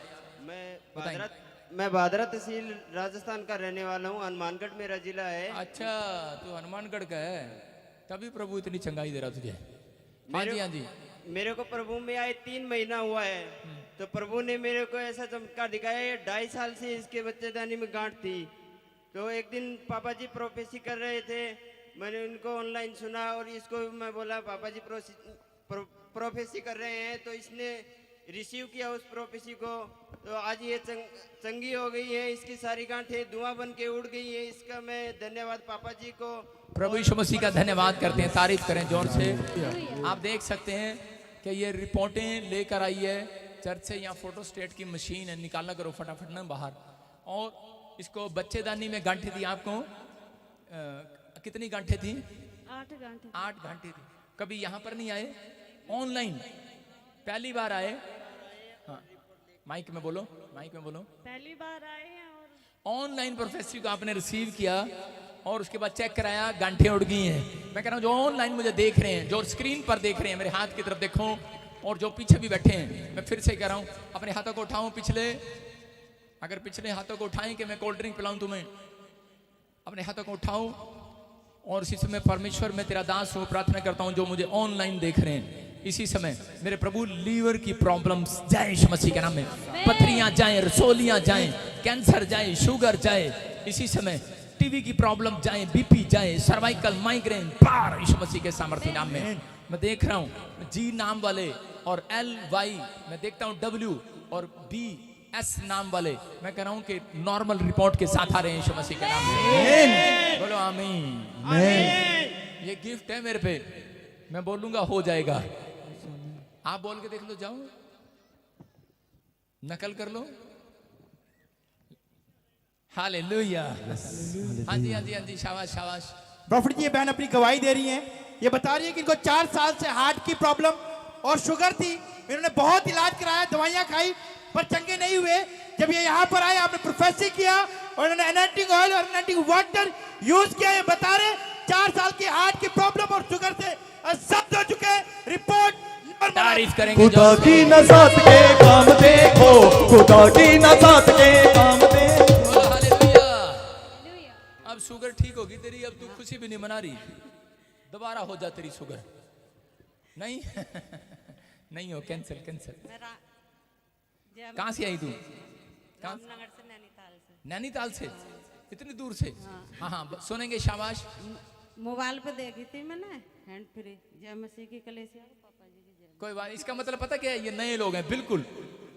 मैं भादरा तहसील राजस्थान का रहने वाला हूँ। हनुमानगढ़ मेरा जिला है।
अच्छा, तू हनुमानगढ़ का है, तभी प्रभु इतनी चंगाई दे रहा तुझे। हाँ जी, हाँ जी।
मेरे को प्रभु में आए 3 महीना हुआ है, तो प्रभु ने मेरे को ऐसा चमत्कार दिखाया। 2.5 साल से इसके बच्चेदानी में गांठ थी। तो एक दिन पापा जी प्रोफेसी कर रहे थे, मैंने उनको ऑनलाइन सुना और इसको मैं बोला पापा जी प्रोफेसी कर रहे हैं, तो इसने रिसीव किया उस प्रोफेसी को। तो आज ये चंगी हो गई है, इसकी सारी गांठें धुआं बन के उड़ गई है। इसका मैं धन्यवाद पापा जी को,
प्रभु यीशु मसीह का धन्यवाद करते हैं। तारीफ करें जोर से। आप देख सकते हैं कि ये रिपोर्टें लेकर आई है चर्च से। यहाँ फोटो स्टेट की मशीन है, निकालना करो फटाफट ना बाहर। और इसको बच्चेदानी में गांठें थी आपको। कितनी गांठें थी?
8 गांठें।
8 गांठें थी। कभी यहाँ पर नहीं आए? ऑनलाइन पहली बार आए? हाँ, माइक में बोलो, माइक में बोलो।
पहली बार आए हैं और
ऑनलाइन प्रोफेसी को आपने रिसीव किया और उसके बाद चेक कराया, गांठें उड़ गई हैं। मैं कह रहा हूँ जो ऑनलाइन मुझे देख रहे हैं, जो स्क्रीन पर देख रहे हैं, मेरे हाथ की तरफ देखो, और जो पीछे भी बैठे हैं, मैं फिर से कह रहा हूँ अपने हाथों को उठाऊं पिछले, अगर पिछले हाथों को उठाएं कि मैं कोल्ड ड्रिंक पिलाऊं तुम्हें, अपने हाथों को उठाऊं और इसी समय परमेश्वर मैं तेरा दास हूं, प्रार्थना करता हूं जो मुझे ऑनलाइन देख रहे हैं इसी समय, मेरे प्रभु लीवर की प्रॉब्लम्स जाए यीशु मसीह के नाम में, पथरियां जाए, रसोलियां जाए, कैंसर जाए, शुगर जाए, इसी समय टीवी की प्रॉब्लम जाए, बीपी जाए, सर्वाइकल, माइग्रेन पार यीशु मसीह के सामर्थ्य नाम में। मैं देख रहा हूं जी नाम वाले और LY, मैं देखता हूं W और BS नाम वाले, मैं कह रहा हूं कि नॉर्मल रिपोर्ट के साथ आ रहे हैं यीशु मसीह के नाम में। बोलो आमीन। ये गिफ्ट है मेरे पे, मैं बोलूंगा हो जाएगा, आप बोल के देख लो, जाओ नकल कर लो। हालेलुया। हाँ जी हाँ जी हाँ जी, शाबाश शाबाश।
प्रॉफिट जी, ये बहन अपनी गवाही दे रही हैं, ये बता रही है कि इनको 4 साल से हार्ट की प्रॉब्लम और शुगर थी, इन्होंने बहुत इलाज कराया, दवाइयां खाई पर चंगे नहीं हुए। जब ये यहाँ पर आए आपने प्रोफेसी किया और इन्होंने एनर्जिक ऑयल और एनर्जिक वाटर यूज किया। ये बता रहे 4 साल की हार्ट की प्रॉब्लम और शुगर से सब हो चुके, रिपोर्ट
तारीफ करेंगे।
खुदा की नज़ात के काम देखो, खुदा की नज़ात के काम देखो।
हालेलुया। अब शुगर ठीक होगी तेरी, अब तू खुशी भी नहीं मना रही, दोबारा हो जा तेरी शुगर। नहीं नहीं हो, कैंसर कैंसर। कहाँ से आई तू?
रामनगर से, नैनीताल से।
नैनीताल से, इतनी दूर से? हाँ हाँ सुनेंगे, शाबाश।
मोबाइल पे देखी थी मैंने, हैंड फ्री, जय मसीह की कलीसिया, पापा जी की जय।
कोई बात, इसका मतलब पता क्या है, ये नए लोग हैं, बिल्कुल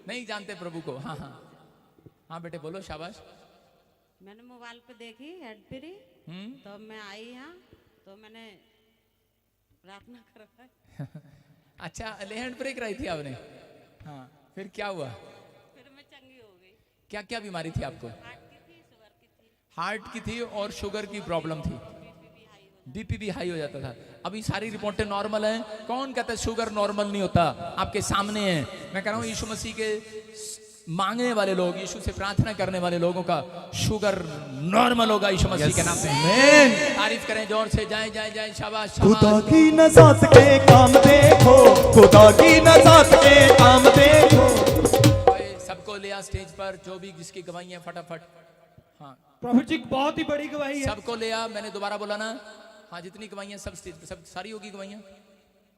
नहीं जानते प्रभु को। हाँ हाँ हाँ बेटे बोलो, शाबाश।
मैंने मोबाइल पे देखी हैंड फ्री, तो मैं आई यहाँ, तो मैंने प्रार्थना करवाई।
अच्छा, हैंड ब्रेक कराई थी आपने? हाँ, फिर क्या हुआ?
फिर मैं चंगी हो गई।
क्या क्या बीमारी थी आपको?
हार्ट की थी, शुगर की थी।
हार्ट की थी और शुगर की प्रॉब्लम थी, बीपी भी हाई हो जाता था। अभी सारी रिपोर्टें नॉर्मल हैं। कौन कहता है शुगर नॉर्मल नहीं होता? आपके सामने है। मैं कह रहा हूँ यीशु मसीह के मांगने वाले लोग, यीशु से प्रार्थना करने वाले लोगों का शुगर नॉर्मल होगा यीशु मसीह के नाम से। तारीफ करें जोर से, जाए जाए जाए, शाबाश।
खुदा की नज़ात के काम देखो, खुदा की नज़ात के काम देखो।
सबको लिया स्टेज पर, जो भी जिसकी गवाही है फटाफट। हाँ
प्रॉफिट जी, बहुत ही बड़ी गवाही है।
सबको लिया, मैंने दोबारा बोला ना। हाँ, जितनी गवाहियां सब स्टेज पे, सब सारी होगी गवाहियां।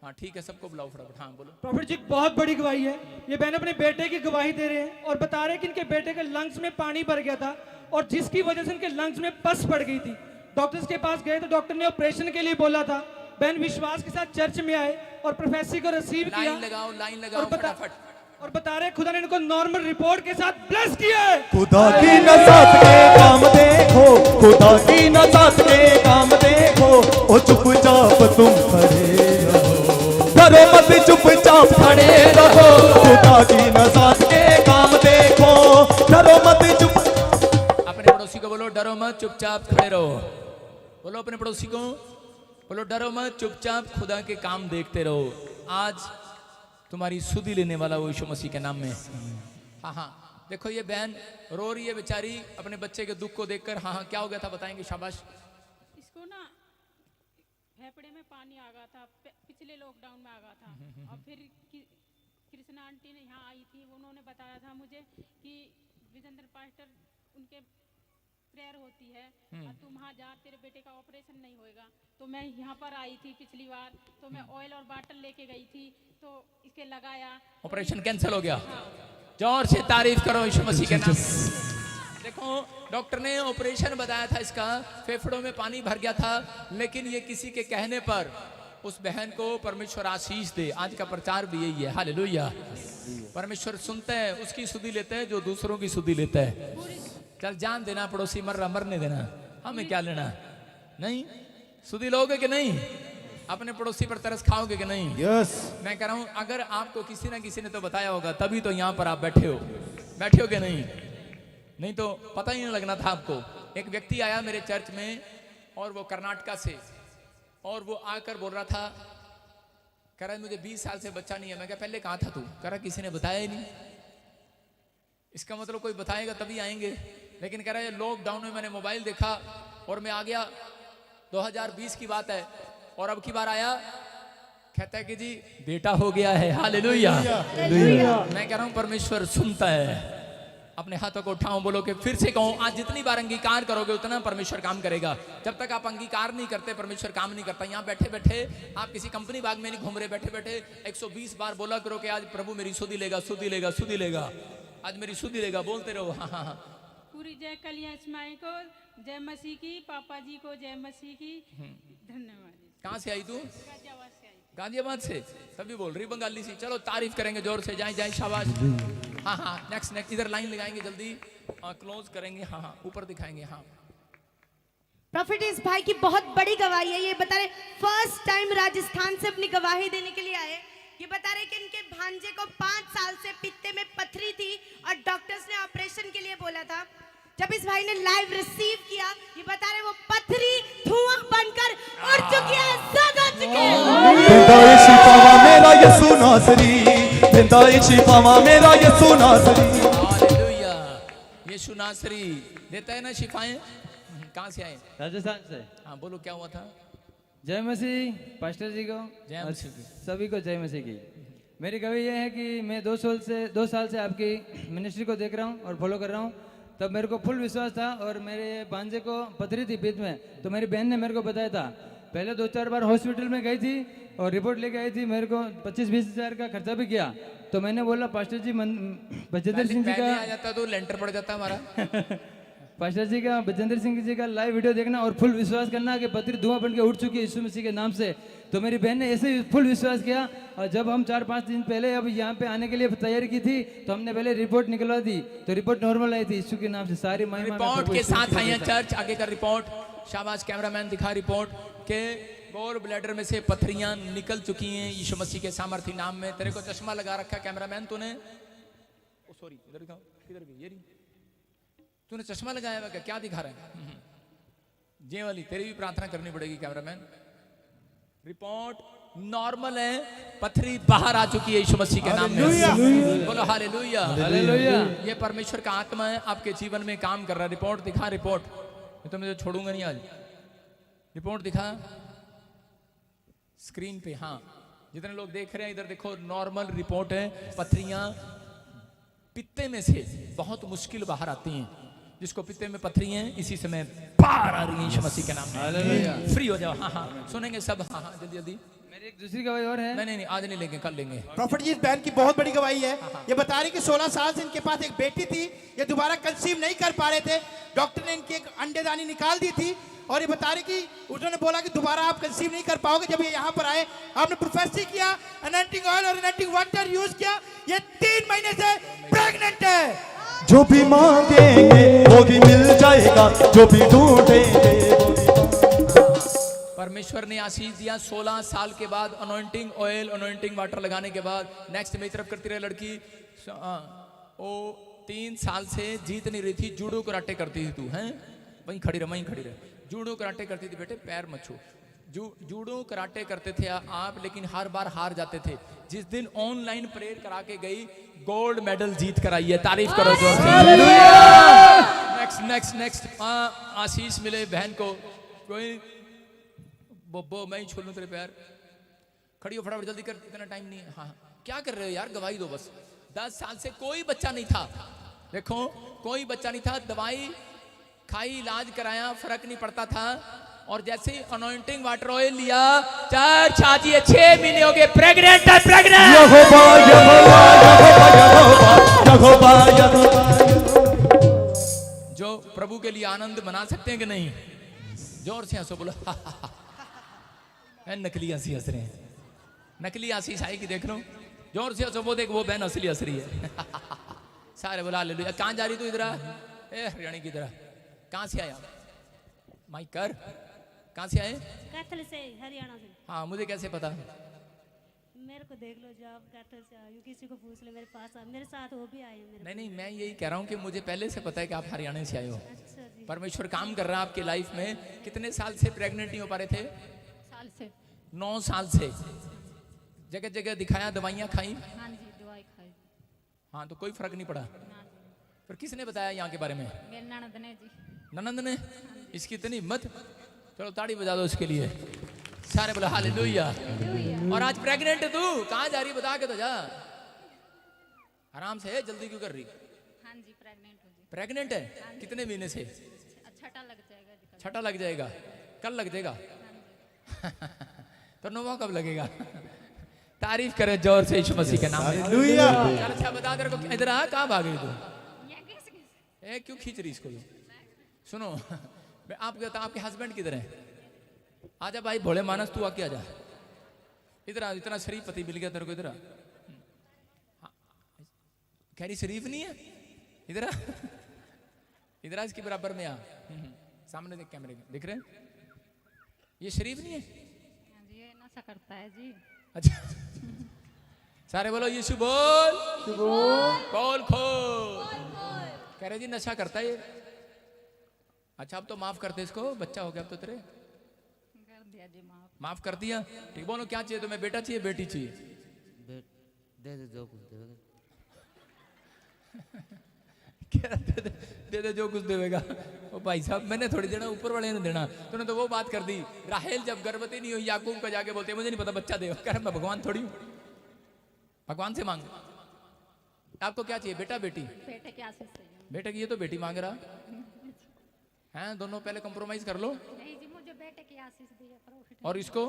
हाँ ठीक है, सबको बुलाओ फटाफट। हाँ बोलो।
प्रॉफिट जी, बहुत बड़ी गवाही है। ये बहन अपने बेटे की गवाही दे रहे हैं और बता रहे हैं कि इनके बेटे के लंग्स में पानी भर गया था और जिसकी वजह से इनके लंग्स में पस पड़ गई थी। डॉक्टर्स के पास गए तो डॉक्टर ने ऑपरेशन के लिए बोला था। बहन विश्वास के साथ चर्च में आए और प्रोफेसी को रिसीव किया।
लाइन लगाओ फटाफट।
और बता रहे खुदा ने इनको नॉर्मल रिपोर्ट के साथ ब्लेस किया है।
खुदा की नज़ात के काम देखो, खुदा की नज़ात के काम देखो। ओ चुपचाप तुम खड़े रहो, डरो मत, चुपचाप खड़े रहो। खुदा की नज़ात के काम देखो, डरो मत, चुप।
अपने पड़ोसी को बोलो, डरो मत, चुपचाप खड़े रहो। बोलो अपने पड़ोसी को, बोलो डरो मत, चुपचाप खुदा के काम देखते रहो। आज तुम्हारी सुधि लेने वाला वो यीशु मसीह के नाम में। हाँ हाँ देखो, ये बहन रो रही है बेचारी अपने बच्चे के दुख को देखकर। हाँ हाँ क्या हो गया था बताएंगे, शाबाश।
इसको ना फेफड़े में पानी आ गया था, पिछले लॉकडाउन में आ गया था। और फिर कृष्णा आंटी ने यहाँ आई थी, उन्होंने बताया था मुझे कि विजेंद्र पास्टर उनके प्रेयर होती है और तुम वहाँ जा, तेरे बेटे का ऑपरेशन नहीं होएगा। तो मैं यहाँ पर आई थी पिछली बार, तो मैं ऑयल और बाटल लेके गई थी, तो इसके लगाया,
ऑपरेशन कैंसिल हो गया। जोर से तारीफ करो यीशु मसीह के नाम। देखो डॉक्टर ने ऑपरेशन बताया था इसका, फेफड़ों में पानी भर गया था, लेकिन ये किसी के कहने पर उस बहन को परमेश्वर आशीष दे। आज का प्रचार भी यही है। हालेलुया। परमेश्वर सुनते हैं, उसकी सुधि लेते हैं जो दूसरों की सुधि लेता है। चल जान देना, पड़ोसी मर रहा मरने देना, हमें क्या लेना। नहीं सुधि लोगे कि नहीं? अपने पड़ोसी पर तरस खाओगे कि नहीं?
यस।
मैं कह रहा हूं अगर आपको किसी ना किसी ने तो बताया होगा, तभी तो यहाँ पर आप बैठे हो कि नहीं? नहीं तो पता ही नहीं लगना था आपको। एक व्यक्ति आया मेरे चर्च में और वो कर्नाटका से, और वो आकर बोल रहा था, कह रहा मुझे 20 साल से बच्चा नहीं है। मैं कहा पहले कहाँ था तू? कह रहा किसी ने बताया ही नहीं। इसका मतलब कोई बताएगा तभी आएंगे। लेकिन कह रहा है लॉकडाउन में मैंने मोबाइल देखा और मैं आ गया। 2020 की बात है, और अब की बार आया, कहता है कि जी बेटा हो गया है। हालेलुया। मैं कह रहा हूं परमेश्वर सुनता है। अपने हाथों को उठाओ, बोलो कि फिर से कहूं, आज जितनी बार अंगीकार करोगे उतना परमेश्वर काम करेगा। जब तक आप अंगीकार नहीं करते परमेश्वर काम नहीं करता। यहाँ बैठे बैठे आप किसी कंपनी बाग में नहीं घूम रहे, बैठे बैठे 120 बार बोला करो कि आज प्रभु मेरी सुधि लेगा, सुधि लेगा, सुधि लेगा, आज मेरी सुधि लेगा। बोलते रहो। हाँ हाँ हाँ।
पूरी जय कलियां माई को, जय मसीह की, पापा जी को जय मसीह की। धन्यवाद।
कहाँ से आई तू?
गाजियाबाद से आई।
गाजियाबाद से? तभी बोल रही बंगाली सी। चलो तारीफ करेंगे जोर से, जाए जाए, शाबाश। हाँ हाँ, नेक्स्ट नेक्स्ट, इधर लाइन लगाएंगे जल्दी, क्लोज करेंगे। हाँ हाँ, ऊपर दिखाएंगे। हाँ,
प्रॉफिट भाई की बहुत बड़ी गवाही है। ये बता रहे फर्स्ट टाइम राजस्थान से अपनी गवाही देने के लिए आए। ये बता रहे कि इनके भांजे को 5 साल से पित्ते में पथरी थी और डॉक्टर्स ने ऑपरेशन के लिए बोला था। जब इस भाई ने लाइव रिसीव किया, ये बता रहे वो पथरी धुआं बनकर उड़ चुकी है, सद हो चुकी है।
जिंदाई शिफावा मेरा यीशु नासरी, जिंदाई शिफावा मेरा यीशु नासरी।
हालेलुया। यीशु नासरी देता है ना शिफाएं। कहाँ से आए?
राजस्थान से।
हाँ, बोलो क्या हुआ था?
जय मसीह पास्टर जी को,
जय मसीह की।
सभी को जय मसीह की। मेरी गवाही यह है कि मैं 2 साल से आपकी मिनिस्ट्री को देख रहा हूँ और फॉलो कर रहा हूँ। तब मेरे को फुल विश्वास था और मेरे भांजे को पथरी थी पेट में, तो मेरी बहन ने मेरे को बताया था। पहले 2-4 बार हॉस्पिटल में गई थी और रिपोर्ट लेके आई थी। मेरे को 25-20 हज़ार का खर्चा भी किया। तो मैंने बोला पास्टर जी बजेंद्र सिंह जी का
आ जाता तो लेंटर पड़ जाता हमारा।
पास्टर जी का, बजेंद्र सिंह जी का लाइव वीडियो देखना और फुल विश्वास करना कि पथरी धुआं बन के उठ चुकी है यीशु मसीह के नाम से। तो मेरी बहन ने ऐसे ही फुल विश्वास किया और जब हम 4-5 दिन पहले अब यहाँ पे आने के लिए तैयारी की थी तो हमने पहले रिपोर्ट निकलवा दी, तो रिपोर्ट नॉर्मल आई थी यीशु के नाम से। सारी महिमा
रिपोर्ट के साथ आई है चर्च। आगे का रिपोर्ट, शाबाश कैमरामैन दिखा रिपोर्ट के गोर ब्लैडर में से पथरियां निकल चुकी हैं यीशु मसीह के सामर्थी नाम में। तेरे को चश्मा लगा रखा कैमरामैन तूने? ओ सॉरी, इधर दिखाओ, किधर गई ये? तूने चश्मा लगाया हुआ क्या दिखा रहा है? जे वाली तेरी भी प्रार्थना करनी पड़ेगी कैमरामैन। रिपोर्ट नॉर्मल है, पथरी बाहर आ चुकी है यीशु मसीह के नाम में। बोलो हालेलुया।
हालेलुया।
ये परमेश्वर का आत्मा है, आपके जीवन में काम कर रहा है। रिपोर्ट दिखा, रिपोर्ट। मैं तो मुझे छोड़ूंगा नहीं आज। रिपोर्ट दिखा स्क्रीन पे। हाँ, जितने लोग देख रहे हैं इधर देखो, नॉर्मल रिपोर्ट है। पथरियां पित्ते में से बहुत मुश्किल बाहर आती हैं। जिसको पित्ते में पथरी हैं इसी समय बाहर आ रही है यीशु मसीह के नाम में। फ्री हो जाओ। हाँ हाँ, सुनेंगे सब। हाँ हाँ, जल्दी जल्दी।
मेरी एक दूसरी गवाही और है।
नहीं, आज नहीं लेंगे, कल लेंगे।
प्रॉफिट जी, इस बहन की बहुत बड़ी गवाही है। ये बता रही कि 16 साल से इनके पास एक बेटी थी, ये दोबारा कंसीव नहीं कर पा रहे थे। डॉक्टर ने इनकी एक अंडेदानी निकाल दी थी और ये बता रही कि उन्होंने बोला कि दोबारा आप कंसीव नहीं कर पाओगे। जब ये यहाँ पर आए, आपने प्रोफेसी किया, एनांटिंग ऑयल और एनांटिंग वाटर यूज किया, ये 3 महीने से प्रेग्नेंट है।
जो भी मांगेंगे वो भी मिल जाएगा, जो भी ढूंढेंगे वो भी।
परमेश्वर ने आशीष दिया। 16 साल के बाद अनॉइंटिंग ऑयल, अनॉइंटिंग वाटर लगाने के बाद नेक्स्ट मेरी तरफ करती रही लड़की। वो 3 साल से जीत नहीं रही थी। जूडो कराटे करती थी तू, हैं? वहीं खड़ी रह, वहीं खड़ी रह। जूडो कराटे करती थी बेटे, पैर मत छू। जूडो कराटे करते थे आप, लेकिन हर बार हार जाते थे। जिस दिन ऑनलाइन प्रेयर करा के गई, गोल्ड मेडल जीत कर आई है। तारीफ करो जोर से। Next next next. आशीष मिले बहन को। कोई बोबो, मैं ही छोड़ लूं तेरे पैर। खड़ी हो फटाफट, जल्दी कर, इतना टाइम नहीं है। हाँ, क्या कर रहे हो यार? गवाही दो बस। 10 साल से कोई बच्चा नहीं था। देखो, कोई बच्चा नहीं था। दवाई खाई, इलाज कराया, फर्क नहीं पड़ता था। और जैसे ही अनॉइंटिंग वाटर ऑयल लिया, 4 शादी 6 महीने हो गए, प्रेग्नेंट है, प्रेग्नेंट। जो प्रभु के लिए आनंद मना सकते हैं कि नहीं? जोर से हंसो, बोलो। नकली हंसी हंस रहे हैं। नकली आशीष आएगी, देख लो। जोर से हंसो। वो देख, वो बहन असली हंस रही है। सारे बोला हालेलुया। कहाँ जा रही तू? इधर हरियाणा की तरह। कहाँ से आया? माइक कर। कहाँ से आए?
कैथल से, हरियाणा से।
हाँ, मुझे कैसे पता?
मेरे को देख लो, जब कैथल से आयु, किसी को पूछ ले, मेरे पास मेरे साथ वो भी आए हैं।
नहीं, मैं यही कह रहा हूँ कि मुझे पहले से पता है कि आप हरियाणा से आए हो।
अच्छा जी।
परमेश्वर काम कर रहा है आपकी लाइफ में। कितने साल से प्रेग्नेंट नहीं हो पा रहे थे?
साल से।
9 साल से। जगह जगह दिखाया, दवाइयाँ खाई?
हाँ जी, दवाई खाई।
हाँ, तो कोई फर्क नहीं पड़ा? पर किसने बताया यहाँ के बारे में?
मेरे ननद ने जी।
ननद ने? इसकी इतनी हिम्मत। चलो ताड़ी बजा दो इसके लिए। सारे बोलो हालेलुया। और आज प्रेग्नेंट है तू, कहाँ जा रही है बता के तो जा। आराम से, जल्दी क्यों कर रही?
हाँ जी प्रेग्नेंट हूँ जी।
प्रेग्नेंट है? कितने महीने से?
छठा लग जाएगा जी।
छठा लग जाएगा, कल लग जाएगा। तो नौवां कब लगेगा? तारीफ करे जोर से यीशु मसीह के नाम में।
हालेलुया।
चल अच्छा बता, तेरे को इधर आ, कहाँ भाग रही तू? ए क्यों खींच रही इसको? सुनो, मैं आपको बताऊं, आपके हस्बैंड किधर है? आजा भाई भोले मानस, तू आके आजा इधर आ। इतना शरीफ पति मिल गया तेरे को, इधर आ। कह रही शरीफ नहीं है, इधर आ, इधर आ, इसके बराबर में आ। सामने देख, कैमरे में दिख रहे हैं? ये शरीफ नहीं है?
ये नशा करता है जी।
अच्छा सारे बोलो यीशु बोल, खोल खोल। कह रहे जी नशा करता है ये। अच्छा अब तो माफ करते इसको, बच्चा हो गया अब तो तेरे।
कर दिया जी
माफ कर दिया, ठीक। बोलो क्या चाहिए तुम्हें, बेटा चाहिए बेटी चाहिए?
दे दे जो कुछ देगा।
दे दे जो कुछ देगा। ओ भाई साहब, मैंने थोड़ी देना, ऊपर वाले ने देना। तूने तो वो बात कर दी। राहेल जब गर्भवती नहीं हुई, याकूब को जाके बोलते मुझे नहीं पता बच्चा देगा। कह मैं भगवान थोड़ी हूँ, भगवान से मांग। आपको क्या चाहिए, बेटा बेटी?
बेटे की आशीष चाहिए।
बेटे की, ये तो बेटी मांग रहा है। दोनों पहले कंप्रोमाइज कर लो।
नहीं जी, मुझे बेटे की आशीष दी है प्रॉफिट।
और इसको?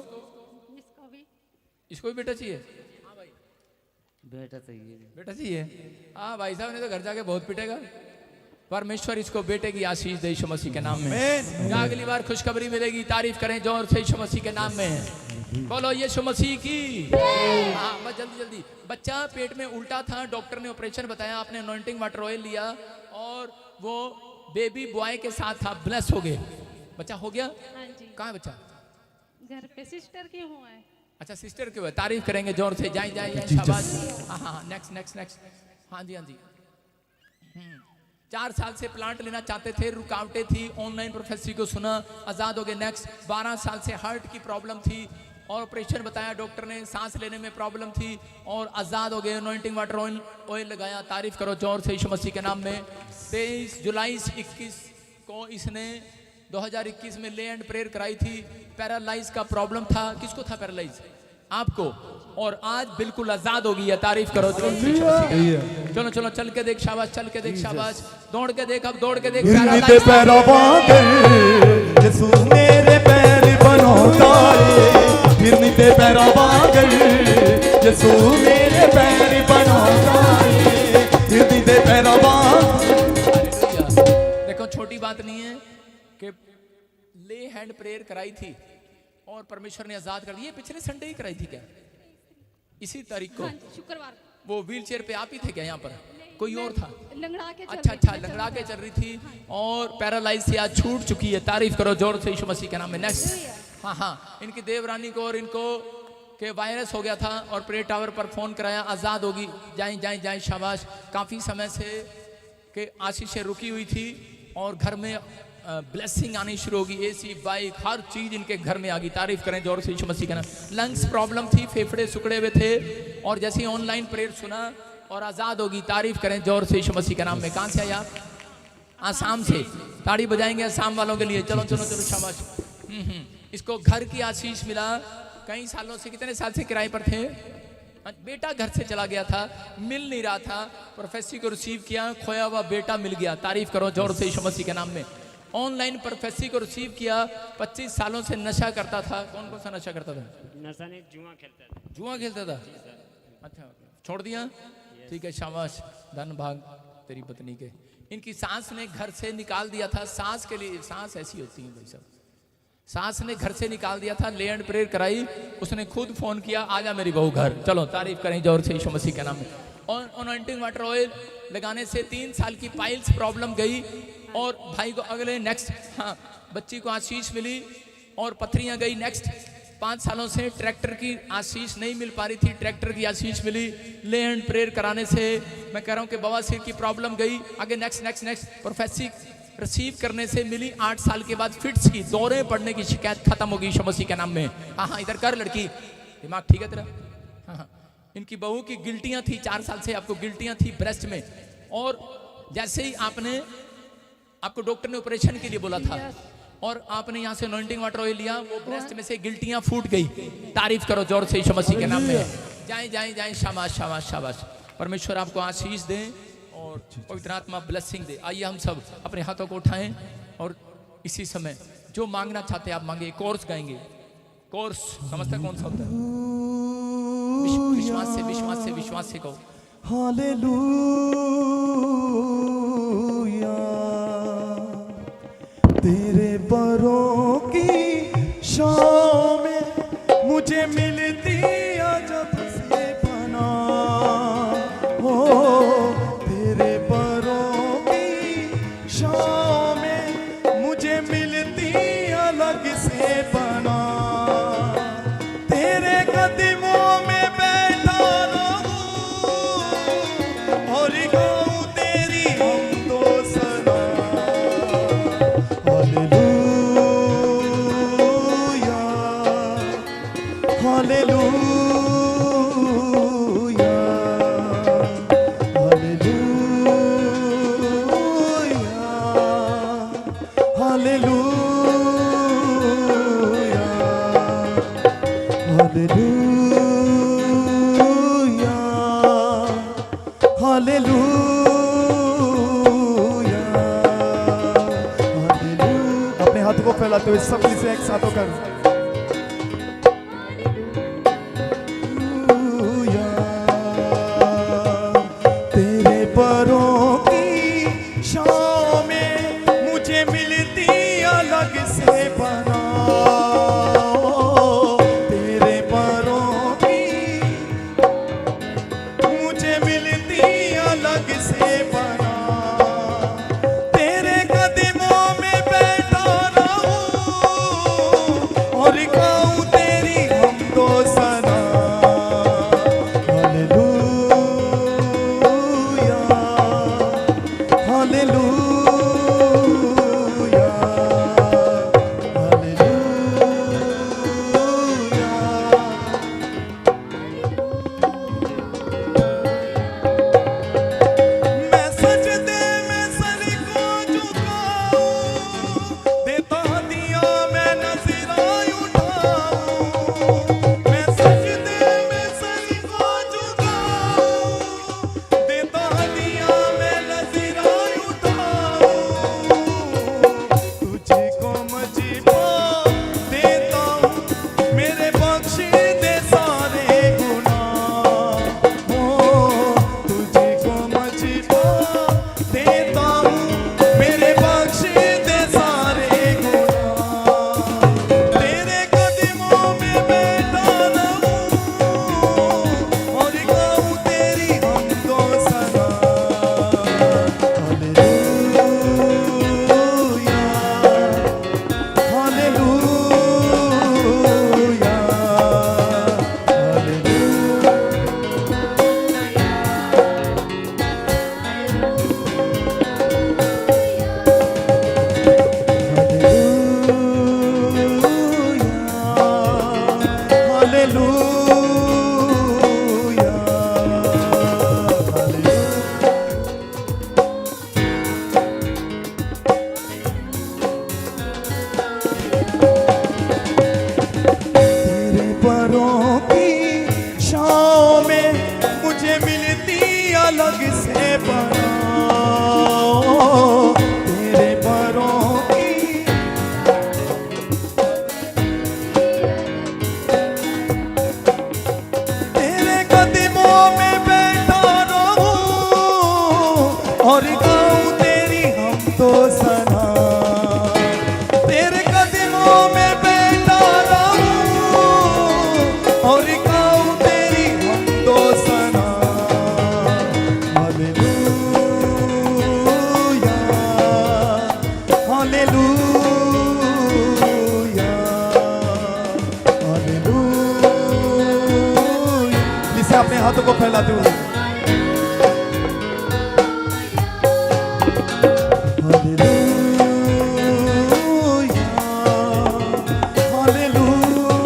इसको भी बेटा चाहिए?
बेटा चाहिए।
बेटा चाहिए? हाँ भाई साहब ने तो घर जाके बहुत पिटेगा। परमेश्वर इसको बेटे की आशीष दे यीशु मसीह के नाम में। अगली बार खुशखबरी मिलेगी, तारीफ करें जोर से यीशु मसीह के नाम में। बोलो यीशु मसीह की। हाँ बस जल्दी जल्दी। बच्चा पेट में उल्टा था, डॉक्टर ने ऑपरेशन बताया, आपने अनॉइंटिंग वाटर ऑयल लिया और वो बेबी बॉय के साथ था, ब्लेस हो गए। बच्चा हो गया?
हाँ जी।
कहाँ है बच्चा?
घर पे सिस्टर की हुआ है।
अच्छा सिस्टर के हुए, तारीफ करेंगे जोर से। जाए जाए शाबाश। हाँ हाँ नेक्स्ट नेक्स्ट नेक्स्ट। हाँ जी हाँ जी। 4 साल से प्लांट लेना चाहते थे, रुकावटें थी, ऑनलाइन प्रोफेसरी को सुना, आजाद हो गए। नेक्स्ट 12 साल से हार्ट की प्रॉब्लम थी और ऑपरेशन बताया डॉक्टर ने, सांस लेने में प्रॉब्लम थी और आजाद हो गए। अनॉइंटिंग वाटर ऑयल लगाया, तारीफ करो जोर से यीशु मसीह के नाम में। 23 जुलाई 21 को इसने 2021 में ले एंड प्रेयर कराई थी। पैरालाइज का प्रॉब्लम था। किसको था पैरालाइज? आपको। और आज बिल्कुल आजाद हो गई है, तारीफ करो जोर से यीशु मसीह के नाम में। चलो चलो चल के देख, शाबाश, चल के देख, शाबाश, दौड़ के देख, अब दौड़ के देख।
यीशु मेरे पैर बनौता है, फिरनी ते पैरा बागल। यीशु मेरे पैर बनौता है, फिरनी ते पैरा बागल।
देखो छोटी बात नहीं है कि ले हैंड प्रेयर कराई थी और परमेश्वर ने आजाद कर दिया। पिछले संडे ही कराई थी क्या? इसी तारीख को?
शुक्रवार।
वो व्हील चेयर पे आप ही थे क्या यहाँ पर? कोई और था?
लंगड़ा के
अच्छा अच्छा, लंगड़ा के चल रही थी और पैरालाइज से आज छूट चुकी है। तारीफ करो जोर से यीशु मसीह के नाम में। नेक्स्ट। हाँ हाँ, इनकी देवरानी को और इनको के वायरस हो गया था और प्रेयर टावर पर फोन कराया, आजाद होगी। जाए जाए जाए, शाबाश। काफी समय से के आशीषें रुकी हुई थी और घर में ब्लेसिंग आनी शुरू होगी। एसी, बाइक, हर चीज इनके घर में आ गई। तारीफ करें जोर से यीशु मसीह का नाम। लंग्स प्रॉब्लम थी, फेफड़े सुकड़े हुए थे और जैसे ही ऑनलाइन प्रेयर सुना और आजाद होगी। तारीफ करें जोर से यीशु मसीह के नाम में। कहां से आए आप? आसाम से। ताड़ी बजाएंगे आसाम वालों के लिए। चलो चलो चलो, शाबाश। इसको घर की आशीष मिला। कई सालों से, कितने साल से किराए पर थे? बेटा घर से चला गया था, मिल नहीं रहा था, प्रोफेसी को रिसीव किया, खोया हुआ बेटा मिल गया। तारीफ करो जोर से यीशु मसीह के नाम में। ऑनलाइन प्रोफेसी को रिसीव किया। 25 सालों से नशा करता था। कौन कौन सा नशा करता था?
नशा नहीं, जुआ खेलता था।
जुआ खेलता था? अच्छा, छोड़ दिया? ठीक है, शाबाश, धन भाग तेरी पत्नी के। इनकी सास ने घर से निकाल दिया था। सास के लिए, सास ऐसी होती है भाई साहब, सास ने घर से निकाल दिया था। ले एंड प्रेयर कराई, उसने खुद फोन किया, आजा मेरी बहू घर। चलो तारीफ करें जोर से यीशु मसीह के नाम में। और अनॉइंटिंग वाटर ऑयल लगाने से 3 साल की पाइल्स प्रॉब्लम गई और भाई को अगले नेक्स्ट, हाँ, बच्ची को आशीष मिली और पथरियां गई। नेक्स्ट 5 सालों से ट्रैक्टर की आशीष नहीं मिल पा रही थी, ट्रैक्टर की आशीष मिली। ले एंड प्रेयर कराने से मैं कह रहा हूँ कि बवासीर की प्रॉब्लम गई। आगे next next next prophecy receive करने से मिली। 8 साल के बाद फिट्स की, दौरे पड़ने की शिकायत खत्म होगी यीशु मसीह के नाम में। हाँ हाँ, इधर कर लड़की, दिमाग ठीक है तेरा? हाँ हाँ। इनकी बहू की गिल्टियां थी 4 साल से, आपको गिल्टियां थी ब्रेस्ट में, और जैसे ही आपको डॉक्टर ने ऑपरेशन के लिए बोला था, और आपने यहाँ से अनॉइंटिंग वाटर ऑयल लिया, वो ब्रेस्ट में से गिल्टियां फूट गई। तारीफ करो जोर से यीशु मसीह के नाम में। जाएं जाएं जाएं, शाबाश शाबाश शाबाश। परमेश्वर आपको आशीष दे और पवित्र आत्मा ब्लेसिंग दे। आइए हम सब अपने हाथों को उठाएं और इसी समय जो मांगना चाहते हैं आप मांगे। कोर्स गाएंगे। कोर्स समझते कौन सा होता है? विश्वास से विश्वास से विश्वास से कहो
हालेलुया। तेरे बरों की शाम में मुझे मिलती जब से बना हो। तेरे बरों की शाम में मुझे मिलती अलग से बना। तेरे कदमों में बैठा रहूं और गाऊं तेरी हमदो सना। Hallelujah hallelujah hallelujah hallelujah hallelujah hallelujah hallelujah. अपने हाथ को फैलाते हुए सब से एक साथ होकर तेरे परों की शाम में मुझे मिलती अलग से बना। तेरे परों की मुझे मिलती अलग से बना। तेरे कदमों में बैठा रहूं और गाऊं तेरी हमदो सना। हालेलुया हालेलुया मैं सजदे में सर को झुकाऊं, देता दिया मैं नजरां उठाऊं। मैं सजदे में सर को झुकाऊं, देता दिया मैं नजरां उठाऊं। तुझको मजबा देता हूँ, मेरे बख्श दे सारे गुनाह। हो तुझको मजबा देता हूँ, मेरे बख्श दे सारे गुनाह। तेरे कदमों में बैठा रहूं और गाऊं तेरी हमदो सना। हालेलुया हालेलुया तेरे परों की शाम में मुझे मिलती अलग से बना। तेरे परों की तेरे कदमों में बैठा रहूं और गाऊं तेरी हमदो सना। तेरे कदमों में बैठा रहूं और गाऊं तेरी हमदो सना। Hallelujah hallelujah hallelujah. जिसे अपने हाथों को फैलाते हुए हालेलुया हालेलुया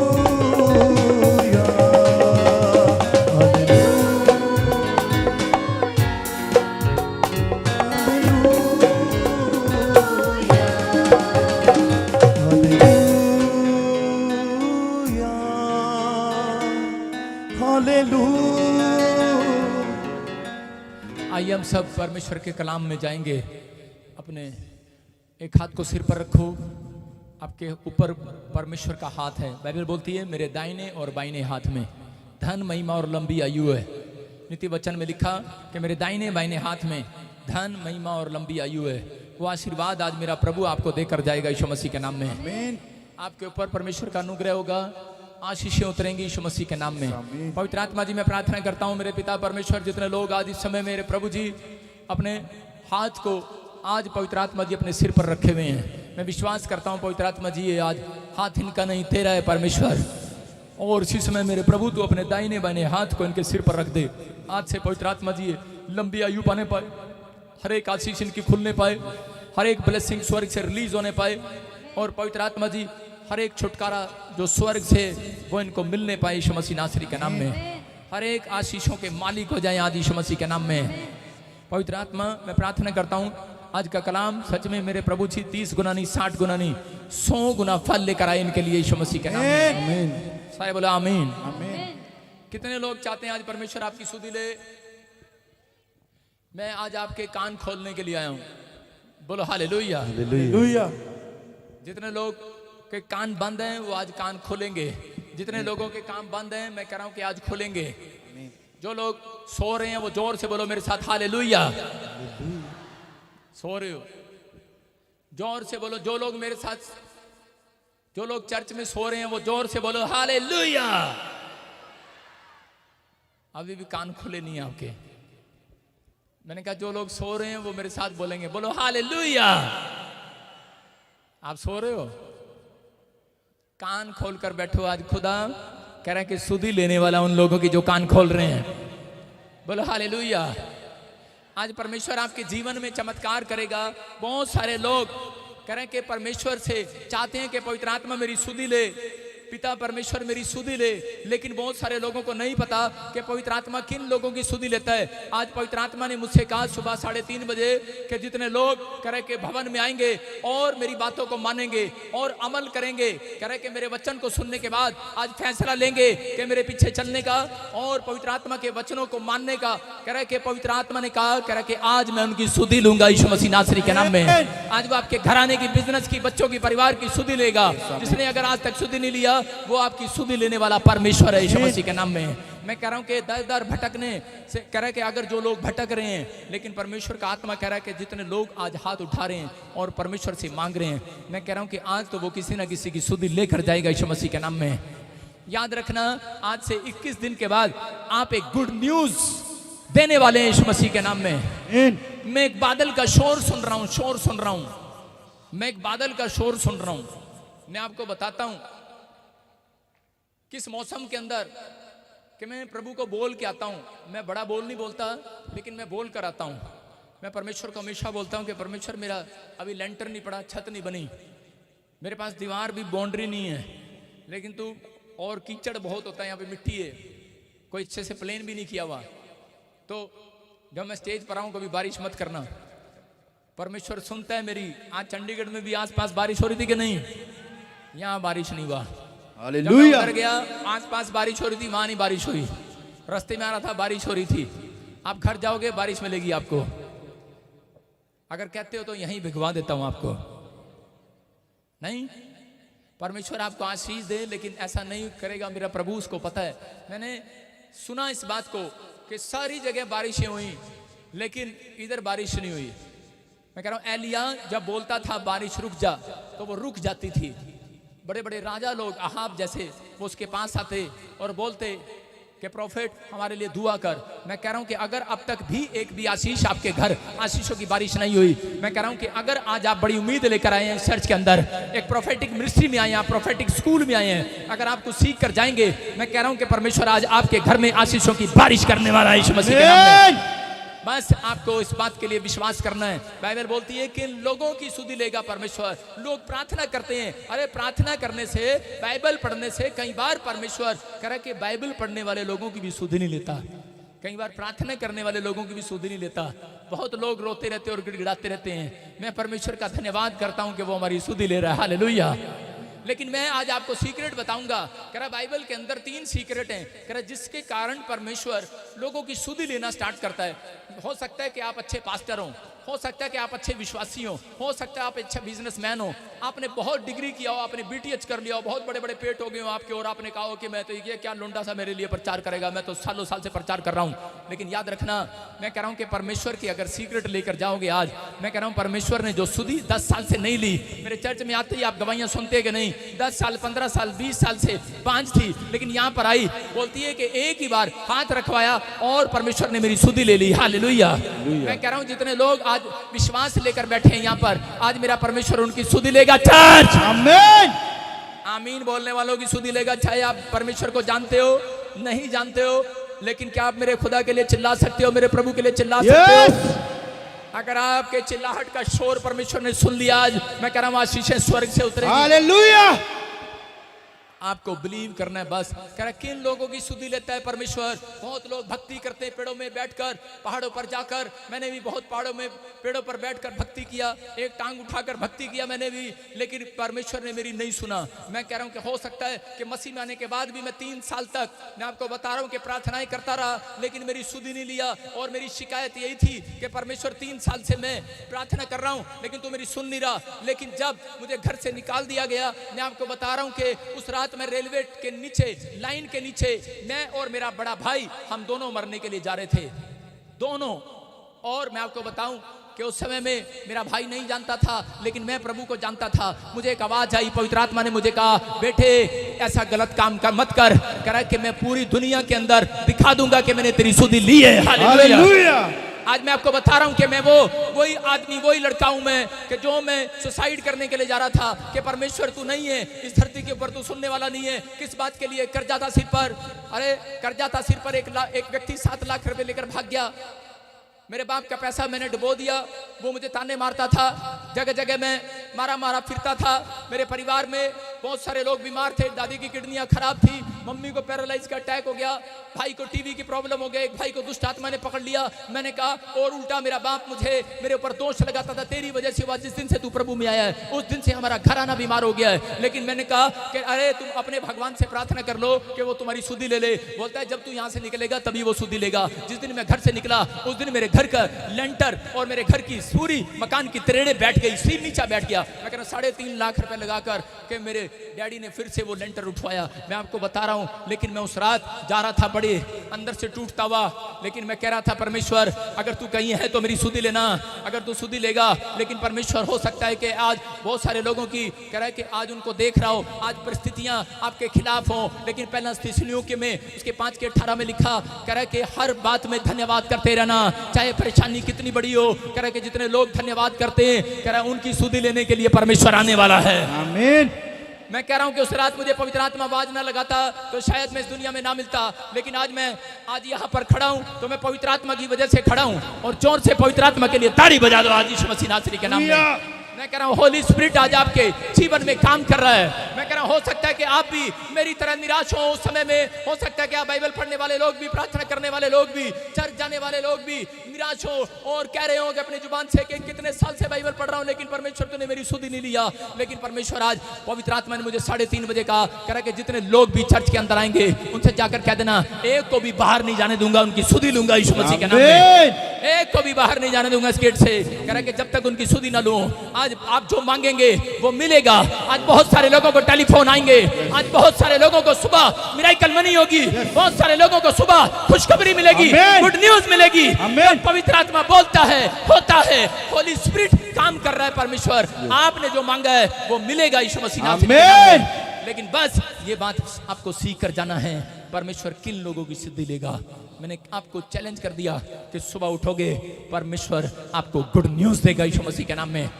हम सब परमेश्वर के कलाम में जाएंगे। अपने एक हाथ को सिर पर रखो, आपके ऊपर परमेश्वर का हाथ है। बाइबल बोलती है मेरे दाहिने और बाइने हाथ में धन, महिमा और लंबी आयु है। नीति वचन में लिखा कि मेरे दाहिने बाइने हाथ में धन, महिमा और लंबी आयु है। वो आशीर्वाद आज मेरा प्रभु आपको देकर जाएगा यीशु मसीह के नाम में।
आमीन।
आपके ऊपर परमेश्वर का अनुग्रह होगा, आशीषें उतरेंगी यीशु मसीह के नाम में। पवित्र आत्मा जी मैं प्रार्थना करता हूँ मेरे पिता परमेश्वर, जितने लोग आज इस समय मेरे प्रभु जी अपने हाथ को आज पवित्र आत्मा जी अपने सिर पर रखे हुए हैं, मैं विश्वास करता हूँ पवित्र आत्मा जी ये आज हाथ इनका नहीं तेरा है परमेश्वर। और इसी समय मेरे प्रभु तू अपने दाहिने बाइने हाथ को इनके सिर पर रख दे। आज से पवित्र आत्मा जी लंबी आयु पाने पाए, हर एक आशीष इनकी खुलने पाए, हर एक ब्लेसिंग स्वर्ग से रिलीज होने पाए, और पवित्र आत्मा जी हर एक छुटकारा जो स्वर्ग से वो इनको मिलने पाए यीशु मसीह नासरी के नाम में। हर एक आशीषों के मालिक हो जाए आज यीशु मसीह के नाम में। पवित्र आत्मा मैं प्रार्थना करता हूँ आज का कलाम सच में मेरे प्रभु जी 30 गुना नहीं, 60 गुना नहीं, 100 गुना फल लेकर आए इनके लिए यीशु मसीह के नाम में। सारे बोला आमीन। कितने लोग चाहते हैं आज परमेश्वर आपकी सुधि ले? मैं आज आपके कान खोलने के लिए आया हूं। बोलो हालेलुया।
हालेलुया।
जितने लोग के कान बंद हैं वो आज कान खोलेंगे। जितने लोगों के कान बंद हैं मैं कह रहा हूं कि आज खोलेंगे। जो लोग सो रहे हैं वो जोर से बोलो मेरे साथ हालेलुया। सो रहे हो जोर से बोलो। जो लोग मेरे साथ, जो लोग चर्च में सो रहे हैं वो जोर से बोलो हालेलुया। अभी भी कान खुले नहीं है आपके। मैंने कहा जो लोग सो रहे हैं वो मेरे साथ बोलेंगे, बोलो हालेलुया। आप सो रहे हो, कान खोल कर बैठो। आज खुदा कह रहा है कि सुधि लेने वाला उन लोगों की जो कान खोल रहे हैं। बोलो हालेलुया। आज परमेश्वर आपके जीवन में चमत्कार करेगा। बहुत सारे लोग कह रहे हैं कि परमेश्वर से चाहते हैं कि पवित्र आत्मा मेरी सुधि ले, पिता परमेश्वर मेरी सुधि ले, लेकिन बहुत सारे लोगों को नहीं पता कि पवित्र आत्मा किन लोगों की सुधि लेता है। आज पवित्र आत्मा ने मुझसे कहा सुबह 3:30 बजे कि जितने लोग कह रहे कि भवन में आएंगे और मेरी बातों को मानेंगे और अमल करेंगे, कह रहे कि मेरे वचन को सुनने के बाद आज फैसला लेंगे कि मेरे पीछे चलने का और पवित्र आत्मा के वचनों को मानने का, कह रहे कि पवित्र आत्मा ने कहा कह रहे कि आज मैं उनकी सुधि लूंगा यीशु मसीह नासरी के नाम में। आज वो आपके घराने की, बिजनेस की, बच्चों की, परिवार की सुधि लेगा। जिसने अगर आज तक सुधि नहीं लिया वो आपकी सुधि लेने वाला परमेश्वर है यीशु मसीह के नाम में। मैं कह रहा हूं कि दर भटकने से कह रहा है कि अगर जो लोग भटक रहे हैं, लेकिन परमेश्वर का आत्मा कह रहा है कि जितने लोग आज हाथ उठा रहे हैं और परमेश्वर से मांग रहे हैं, मैं कह रहा हूं कि आज तो वो किसी ना किसी की सुधि लेकर जाएगा यीशु मसीह के नाम में। याद रखना आज से 21 दिन के बाद आप एक गुड न्यूज देने वाले हैं यीशु मसीह के नाम में। मैं एक बादल का शोर सुन रहा हूं, शोर सुन रहा हूं। मैं एक बादल का शोर सुन रहा हूं। मैं आपको बताता हूं किस मौसम के अंदर कि मैं प्रभु को बोल के आता हूं। मैं बड़ा बोल नहीं बोलता, लेकिन मैं बोल कर आता हूं। मैं परमेश्वर को हमेशा बोलता हूं कि परमेश्वर मेरा अभी लेंटर नहीं पड़ा, छत नहीं बनी, मेरे पास दीवार भी, बाउंड्री नहीं है, लेकिन तू और कीचड़ बहुत होता है, यहाँ पे मिट्टी है, कोई अच्छे से प्लेन भी नहीं किया हुआ। तो जब मैं स्टेज पर आऊं कभी बारिश मत करना। परमेश्वर सुनता है मेरी। आज चंडीगढ़ में भी आसपास बारिश हो रही थी कि नहीं? यहाँ बारिश नहीं हुआ।
हालेलुया।
उधर गया आसपास बारिश हो रही थी, वहां नहीं बारिश हुई। रास्ते में आ रहा था बारिश हो रही थी। आप घर जाओगे बारिश मिलेगी आपको। अगर कहते हो तो यहीं भिगवा देता हूं आपको। नहीं, परमेश्वर आपको आशीष दे, लेकिन ऐसा नहीं करेगा मेरा प्रभु, उसको पता है। मैंने सुना इस बात को कि सारी जगह बारिशें हुई लेकिन इधर बारिश नहीं हुई। मैं कह रहा हूं एलिया जब बोलता था बारिश रुक जा तो वो रुक जाती थी। बड़े बड़े राजा लोग अहाब जैसे वो उसके पास आते और बोलते कि प्रोफेट हमारे लिए दुआ कर। मैं कह रहा हूं कि अगर अब तक भी एक भी आशीष आपके घर आशीषों की बारिश नहीं हुई, मैं कह रहा हूं कि अगर आज आप बड़ी उम्मीद लेकर आए हैं चर्च के अंदर, एक प्रोफेटिक मिनिस्ट्री में आए हैं, प्रोफेटिक स्कूल में आए हैं, अगर आप कुछ सीख कर जाएंगे, मैं कह रहा हूं कि परमेश्वर आज आपके घर में आशीषों की बारिश करने वाला है यीशु मसीह के नाम में। बस आपको इस बात के लिए विश्वास करना है। बाइबल बोलती है कि लोगों की सुधि लेगा परमेश्वर। लोग प्रार्थना करते हैं, अरे प्रार्थना करने से, बाइबल पढ़ने से कई बार परमेश्वर कह रहा है कि बाइबल पढ़ने वाले लोगों की भी सुधि नहीं लेता। कई बार प्रार्थना करने वाले लोगों की भी सुधि नहीं लेता। बहुत लोग रोते रहते और गिड़गिड़ाते रहते हैं। मैं परमेश्वर का धन्यवाद करता हूं कि वो हमारी सुधि ले रहा है। हालेलुया।
लेकिन मैं आज आपको सीक्रेट बताऊंगा। कह रहा बाइबल के अंदर 3 सीक्रेट हैं, कह रहा जिसके कारण परमेश्वर लोगों की सुधि लेना स्टार्ट करता है। हो सकता है कि आप अच्छे पास्टर हो सकता है कि आप अच्छे विश्वासी हो सकता है आप अच्छा बिजनेसमैन हो, आपने बहुत डिग्री किया हो, आपने BTH कर लिया हो, बहुत बड़े बड़े पेट हो गए हो आपके, और आपने कहा हो कि मैं तो ये क्या लुंडा सा मेरे लिए प्रचार करेगा, मैं तो सालों साल से प्रचार कर रहा हूँ। लेकिन याद रखना, मैं कह रहा हूँ कि परमेश्वर की अगर सीक्रेट लेकर जाओगे आज, मैं कह रहा हूँ परमेश्वर ने जो सुधि 10 साल से नहीं ली, मेरे चर्च में आते ही आप गवाहियां सुनते कि नहीं, 10 साल 15 साल 20 साल से 5 थी, लेकिन यहाँ पर आई बोलती है कि एक ही बार हाथ रखवाया और परमेश्वर ने मेरी सुधि ले ली। हालेलुया। मैं कह रहा हूँ जितने लोग आज विश्वास लेकर बैठे हैं यहाँ पर, आज मेरा परमेश्वर उनकी सुधि लेगा। चर्च आमीन आमीन बोलने वालों की सुधि लेगा। चाहे आप परमेश्वर को जानते हो नहीं जानते हो, लेकिन क्या आप मेरे खुदा के लिए चिल्ला सकते हो, मेरे प्रभु के लिए चिल्ला सकते हो? अगर आपके चिल्लाहट का शोर परमेश्वर ने सुन लिया आज, मैं कह रहा हूँ आशीषें स्वर्ग से उतरेंगी। हालेलुया। आपको बिलीव करना है बस। कह रहा किन लोगों की सुधि लेता है परमेश्वर? बहुत लोग भक्ति करते हैं पेड़ों में बैठकर, पहाड़ों पर जाकर। मैंने भी बहुत पहाड़ों में पेड़ों पर बैठकर भक्ति किया, एक टांग उठाकर भक्ति किया मैंने भी, लेकिन परमेश्वर ने मेरी नहीं सुना। मैं कह रहा हूं कि हो सकता है कि मसीह में आने के बाद भी मैं 3 साल तक, मैं आपको बता रहा हूं कि प्रार्थनाएं करता रहा, लेकिन मेरी सुधि नहीं लिया। और मेरी शिकायत यही थी कि परमेश्वर 3 साल से मैं प्रार्थना कर रहा हूं, लेकिन तू मेरी सुन नहीं रहा। लेकिन जब मुझे घर से निकाल दिया गया, मैं आपको बता रहा हूं कि उस रात मैं रेलवे के नीचे, लाइन के नीचे, मैं और मेरा बड़ा भाई, हम दोनों मरने के लिए जा रहे थे, दोनों। और मैं आपको बताऊं कि उस समय में मेरा भाई नहीं जानता था, लेकिन मैं प्रभु को जानता था। मुझे एक आवाज आई, पवित्र आत्मा ने मुझे कहा, बेटे ऐसा गलत काम कर मत कर, करा कि मैं पूरी दुनिया के अंदर दिखा दूंगा कि मैंने तेरी सुधि ली है। हालेलुया। आज मैं आपको बता रहा हूं कि मैं वही आदमी, वही लड़का हूं मैं, कि जो मैं सुसाइड करने के लिए जा रहा था, कि परमेश्वर तू नहीं है इस धरती के ऊपर, तू सुनने वाला नहीं है। किस बात के लिए? कर्जा था सिर पर। अरे कर्जा था सिर पर, एक व्यक्ति 7 लाख रुपए लेकर भाग गया। मेरे बाप का पैसा मैंने डुबो दिया, वो मुझे ताने मारता था, जगह जगह मैं मारा फिरता था। मेरे परिवार में बहुत सारे लोग बीमार थे, दादी की किडनियां खराब थी, मम्मी को पैरालाइज का अटैक हो गया, भाई को टीबी की प्रॉब्लम हो गई, एक भाई को दुष्ट आत्मा ने पकड़ लिया। मैंने कहा, और उल्टा मेरा बाप मेरे ऊपर दोष लगाता था, तेरी वजह से हुआ, जिस दिन से तू प्रभु में आया है उस दिन से हमारा घराना बीमार हो गया है। लेकिन मैंने कहा कि अरे तुम अपने भगवान से प्रार्थना कर लो कि वो तुम्हारी सुधि ले ले। बोलता है जब तू यहाँ से निकलेगा तभी वो सुधि लेगा। जिस दिन मैं घर से निकला, उस दिन मेरे घर का लेंटर और मेरे घर की पूरी मकान की तरेड़े बैठ गई, सिर नीचा बैठ गया। मैं कह रहा 3.5 लाख रुपए लगाकर के मेरे डैडी ने फिर से वो लेंटर उठवाया। मैं आपको बता रहा हूं, लेकिन मैं उस रात जा रहा था बड़े अंदर से टूटता हुआ, लेकिन मैं कह रहा था परमेश्वर अगर तू कहीं है तो मेरी सुधि लेना, अगर तू सुधि लेगा। लेकिन परमेश्वर हो सकता है कि आज बहुत सारे लोगों की कह रहा है कि आज उनको देख रहा हो, आज परिस्थितियां आपके खिलाफ हो, लेकिन पहला थिस्सलुनीकियों के में उसके 5:18 में लिखा, कह रहा है कि हर बात में धन्यवाद करते रहना, चाहे परेशानी कितनी बड़ी हो। कह रहा है कि जितने लोग धन्यवाद करते हैं, कह रहा है उनकी सुधि लेने के लिए परमेश्वर आने वाला है। आमीन। मैं कह रहा हूं कि उस रात मुझे पवित्र आत्मा आवाज ना लगाता तो शायद मैं इस दुनिया में ना मिलता, लेकिन आज मैं यहाँ पर खड़ा हूं तो मैं पवित्र आत्मा की वजह से खड़ा हूं। और जोर से पवित्र आत्मा के लिए ताड़ी बजा दो आज यीशु मसीह नासरी के नाम में। मैं कह रहा हूं होली स्पिरिट आज आपके जीवन में काम कर रहा है। मैं कह रहा हूं हो सकता है कि आप भी मेरी तरह निराश हो उस समय में, हो सकता है कि आप बाइबल पढ़ने वाले लोग भी, प्रार्थना करने वाले लोग भी, चर्च जाने वाले लोग भी निराश हो और कह रहे हो कि अपनी जुबान से कि कितने साल से बाइबल पढ़ रहा हूं लेकिन परमेश्वर तूने मेरी सुधि नहीं लिया। लेकिन परमेश्वर आज पवित्र आत्मा ने मुझे 3:30 बजे कहा, कह रहा कि जितने लोग भी चर्च के अंदर आएंगे उनसे जाकर कह देना एक को भी बाहर नहीं जाने दूंगा, उनकी सुधि लूंगा यीशु मसीह के नाम में। एक को भी बाहर नहीं जाने दूंगा इस गेट से। कह रहा कि जब तक उनकी सुधि ना लूं, आज आप जो मांगेंगे वो मिलेगा। आज बहुत सारे लोगों को टेलीफोन आएंगे, आज बहुत सारे लोगों को सुबह मिराकल मनी होगी, बहुत सारे लोगों को सुबह खुशखबरी मिलेगी, गुड न्यूज मिलेगी। पवित्र आत्मा बोलता है, होता है, होली स्पिरिट काम कर रहा है। परमेश्वर आपने जो मांगा है वो मिलेगा यीशु मसीह नाम से। लेकिन बस ये बात आपको सीख कर जाना है, परमेश्वर किन लोगों की सिद्धि लेगा। मैंने आपको चैलेंज कर दिया कि सुबह उठोगे परमेश्वर आपको गुड न्यूज देगा यीशु मसीह के नाम में।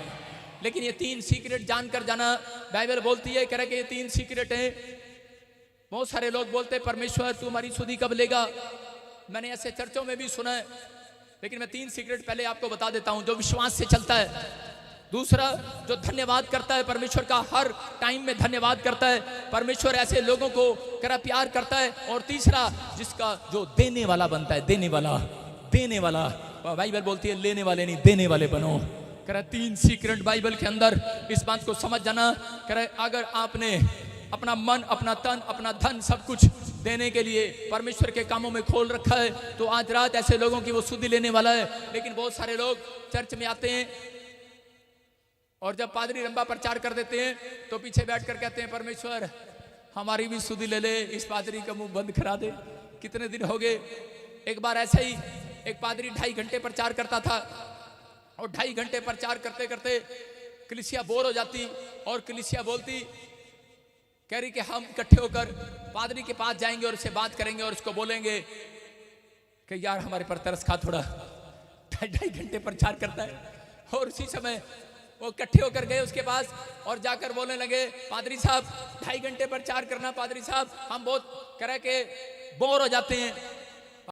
लेकिन ये 3 सीक्रेट जानकर जाना, बाइबल बोलती है, कह रहा कि ये 3 सीक्रेट हैं। बहुत सारे लोग बोलते हैं परमेश्वर तू हमारी सुधि कब लेगा। मैंने ऐसे चर्चों में भी सुना है, लेकिन मैं 3 सीक्रेट पहले आपको बता देता हूं। जो विश्वास से चलता है, दूसरा जो धन्यवाद करता है, परमेश्वर का हर टाइम में धन्यवाद करता है, परमेश्वर ऐसे लोगों को करा प्यार करता है। और तीसरा जिसका जो देने वाला बनता है, देने वाला। बाइबल बोलती है लेने वाले नहीं देने वाले बनो।
कह रहे 3 सीक्रेट बाइबल के अंदर इस बात को समझ जाना। कह रहे अगर आपने अपना मन, अपना तन, अपना धन सब कुछ देने के लिए परमेश्वर के कामों में खोल रखा है तो आज रात ऐसे लोगों की वो सुधि लेने वाला है। लेकिन बहुत सारे लोग चर्च में आते हैं और जब पादरी रंबा प्रचार कर देते हैं तो पीछे बैठकर कहते हैं परमेश्वर हमारी भी सुधि ले ले, इस पादरी का मुंह बंद करा दे। कितने दिन हो गए, एक बार ऐसे ही एक पादरी 2.5 घंटे प्रचार करता था और 2.5 घंटे प्रचार करते करते कलीसिया बोर हो जाती और कलीसिया बोलती, कह रही कि हम इकट्ठे होकर पादरी के पास जाएंगे और उससे बात करेंगे और उसको बोलेंगे कि यार हमारे पर तरस खा, थोड़ा 2.5 घंटे प्रचार करता है। और उसी समय वो इकट्ठे होकर गए उसके पास और जाकर बोलने लगे, पादरी साहब 2.5 घंटे प्रचार करना, पादरी साहब हम बहुत कह रहे कि बोर हो जाते हैं।